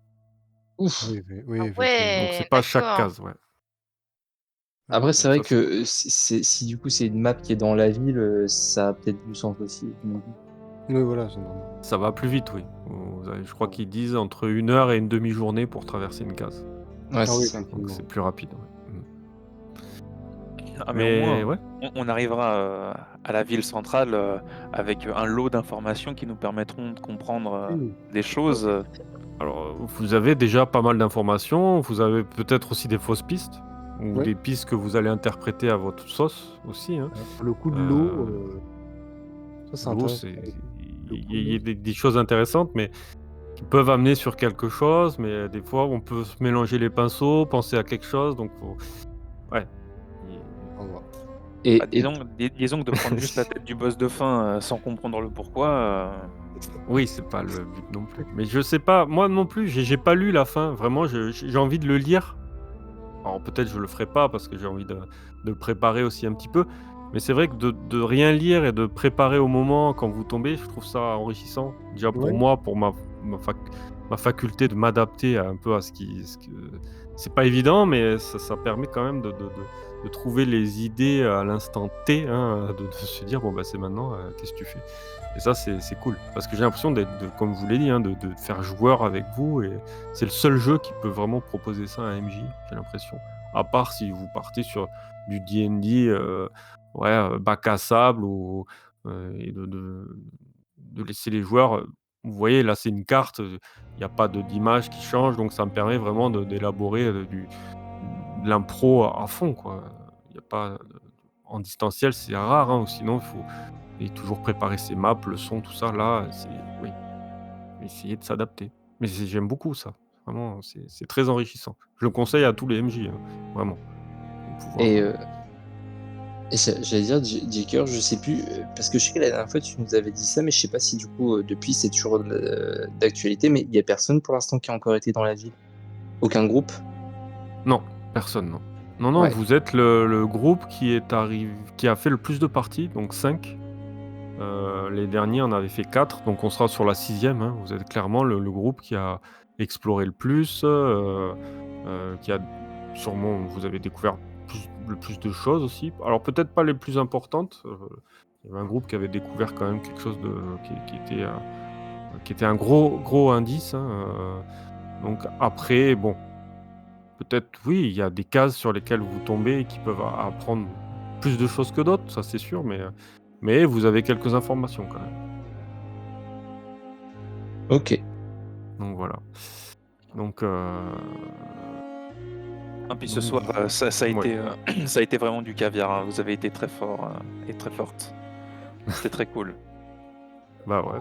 Ouf. Oui, Ah effectivement. ouais. Donc c'est pas chaque d'accord. case, ouais. Après, c'est Donc vrai ça, que si du coup c'est une map qui est dans la ville, ça a peut-être du sens aussi. Oui, voilà, c'est normal. ça va plus vite, oui. Je crois qu'ils disent entre 1 heure et une demi-journée pour traverser une case. Ouais, Ah c'est oui, ça. Donc effectivement. c'est plus rapide. Ouais. Ah, mais au moins, ouais. on arrivera à la ville centrale avec un lot d'informations qui nous permettront de comprendre Oui. des choses. Alors, vous avez déjà pas mal d'informations. Vous avez peut-être aussi des fausses pistes ou Ouais. des pistes que vous allez interpréter à votre sauce aussi, hein. Le coup de l'eau, ça c'est L'eau, intéressant. il y a des choses intéressantes, mais qui peuvent amener sur quelque chose. Mais des fois, on peut se mélanger les pinceaux, penser à quelque chose. Donc, ouais. Au revoir. Et, Disons que de prendre juste la tête du boss de fin sans comprendre le pourquoi. Oui, c'est pas le but non plus. Mais je sais pas, moi non plus, j'ai pas lu la fin. Vraiment, j'ai envie de le lire. Alors peut-être je le ferai pas parce que j'ai envie de le préparer aussi un petit peu. Mais c'est vrai que de rien lire et de préparer au moment quand vous tombez, je trouve ça enrichissant. Déjà pour Ouais. moi, pour ma faculté de m'adapter un peu à ce que... C'est pas évident, mais ça permet quand même de trouver les idées à l'instant T, hein, de se dire, bon, bah c'est maintenant, qu'est-ce que tu fais? Et ça, c'est cool. Parce que j'ai l'impression comme je vous l'ai dit, hein, de faire joueur avec vous. Et c'est le seul jeu qui peut vraiment proposer ça à MJ, j'ai l'impression. À part si vous partez sur du D&D, bac à sable, et de laisser les joueurs... Vous voyez, là, c'est une carte, il n'y a pas d'image qui change, donc ça me permet vraiment d'élaborer de l'impro à fond, quoi. Il y a pas... En distanciel, c'est rare, hein, ou sinon, il faut... Et toujours préparer ses maps, le son, tout ça, là, c'est... Oui, essayer de s'adapter. Mais j'aime beaucoup ça. Vraiment, c'est très enrichissant. Je le conseille à tous les MJ, hein, vraiment. Pour pouvoir, et j'allais dire, Jaker, je sais plus, parce que je sais que la dernière fois tu nous avais dit ça, mais je sais pas si du coup depuis c'est toujours d'actualité, mais il y a personne pour l'instant qui a encore été dans la ville. Aucun groupe. Non, personne, non. Non, Ouais. vous êtes le groupe qui a fait le plus de parties, donc 5. Les derniers en avaient fait 4, donc on sera sur la 6e, hein. Vous êtes clairement le groupe qui a exploré le plus, qui a sûrement vous avez découvert le plus de choses aussi. Alors peut-être pas les plus importantes, il y avait un groupe qui avait découvert quand même quelque chose de qui était un gros indice, hein, donc après bon, peut-être oui, il y a des cases sur lesquelles vous tombez et qui peuvent apprendre plus de choses que d'autres, ça c'est sûr, mais vous avez quelques informations quand même. Ok. Donc voilà. Donc Ah, puis ce donc soir, ça a ouais. été, ça a été vraiment du caviar, hein. Vous avez été très fort et très forte. C'était très cool. Bah ouais.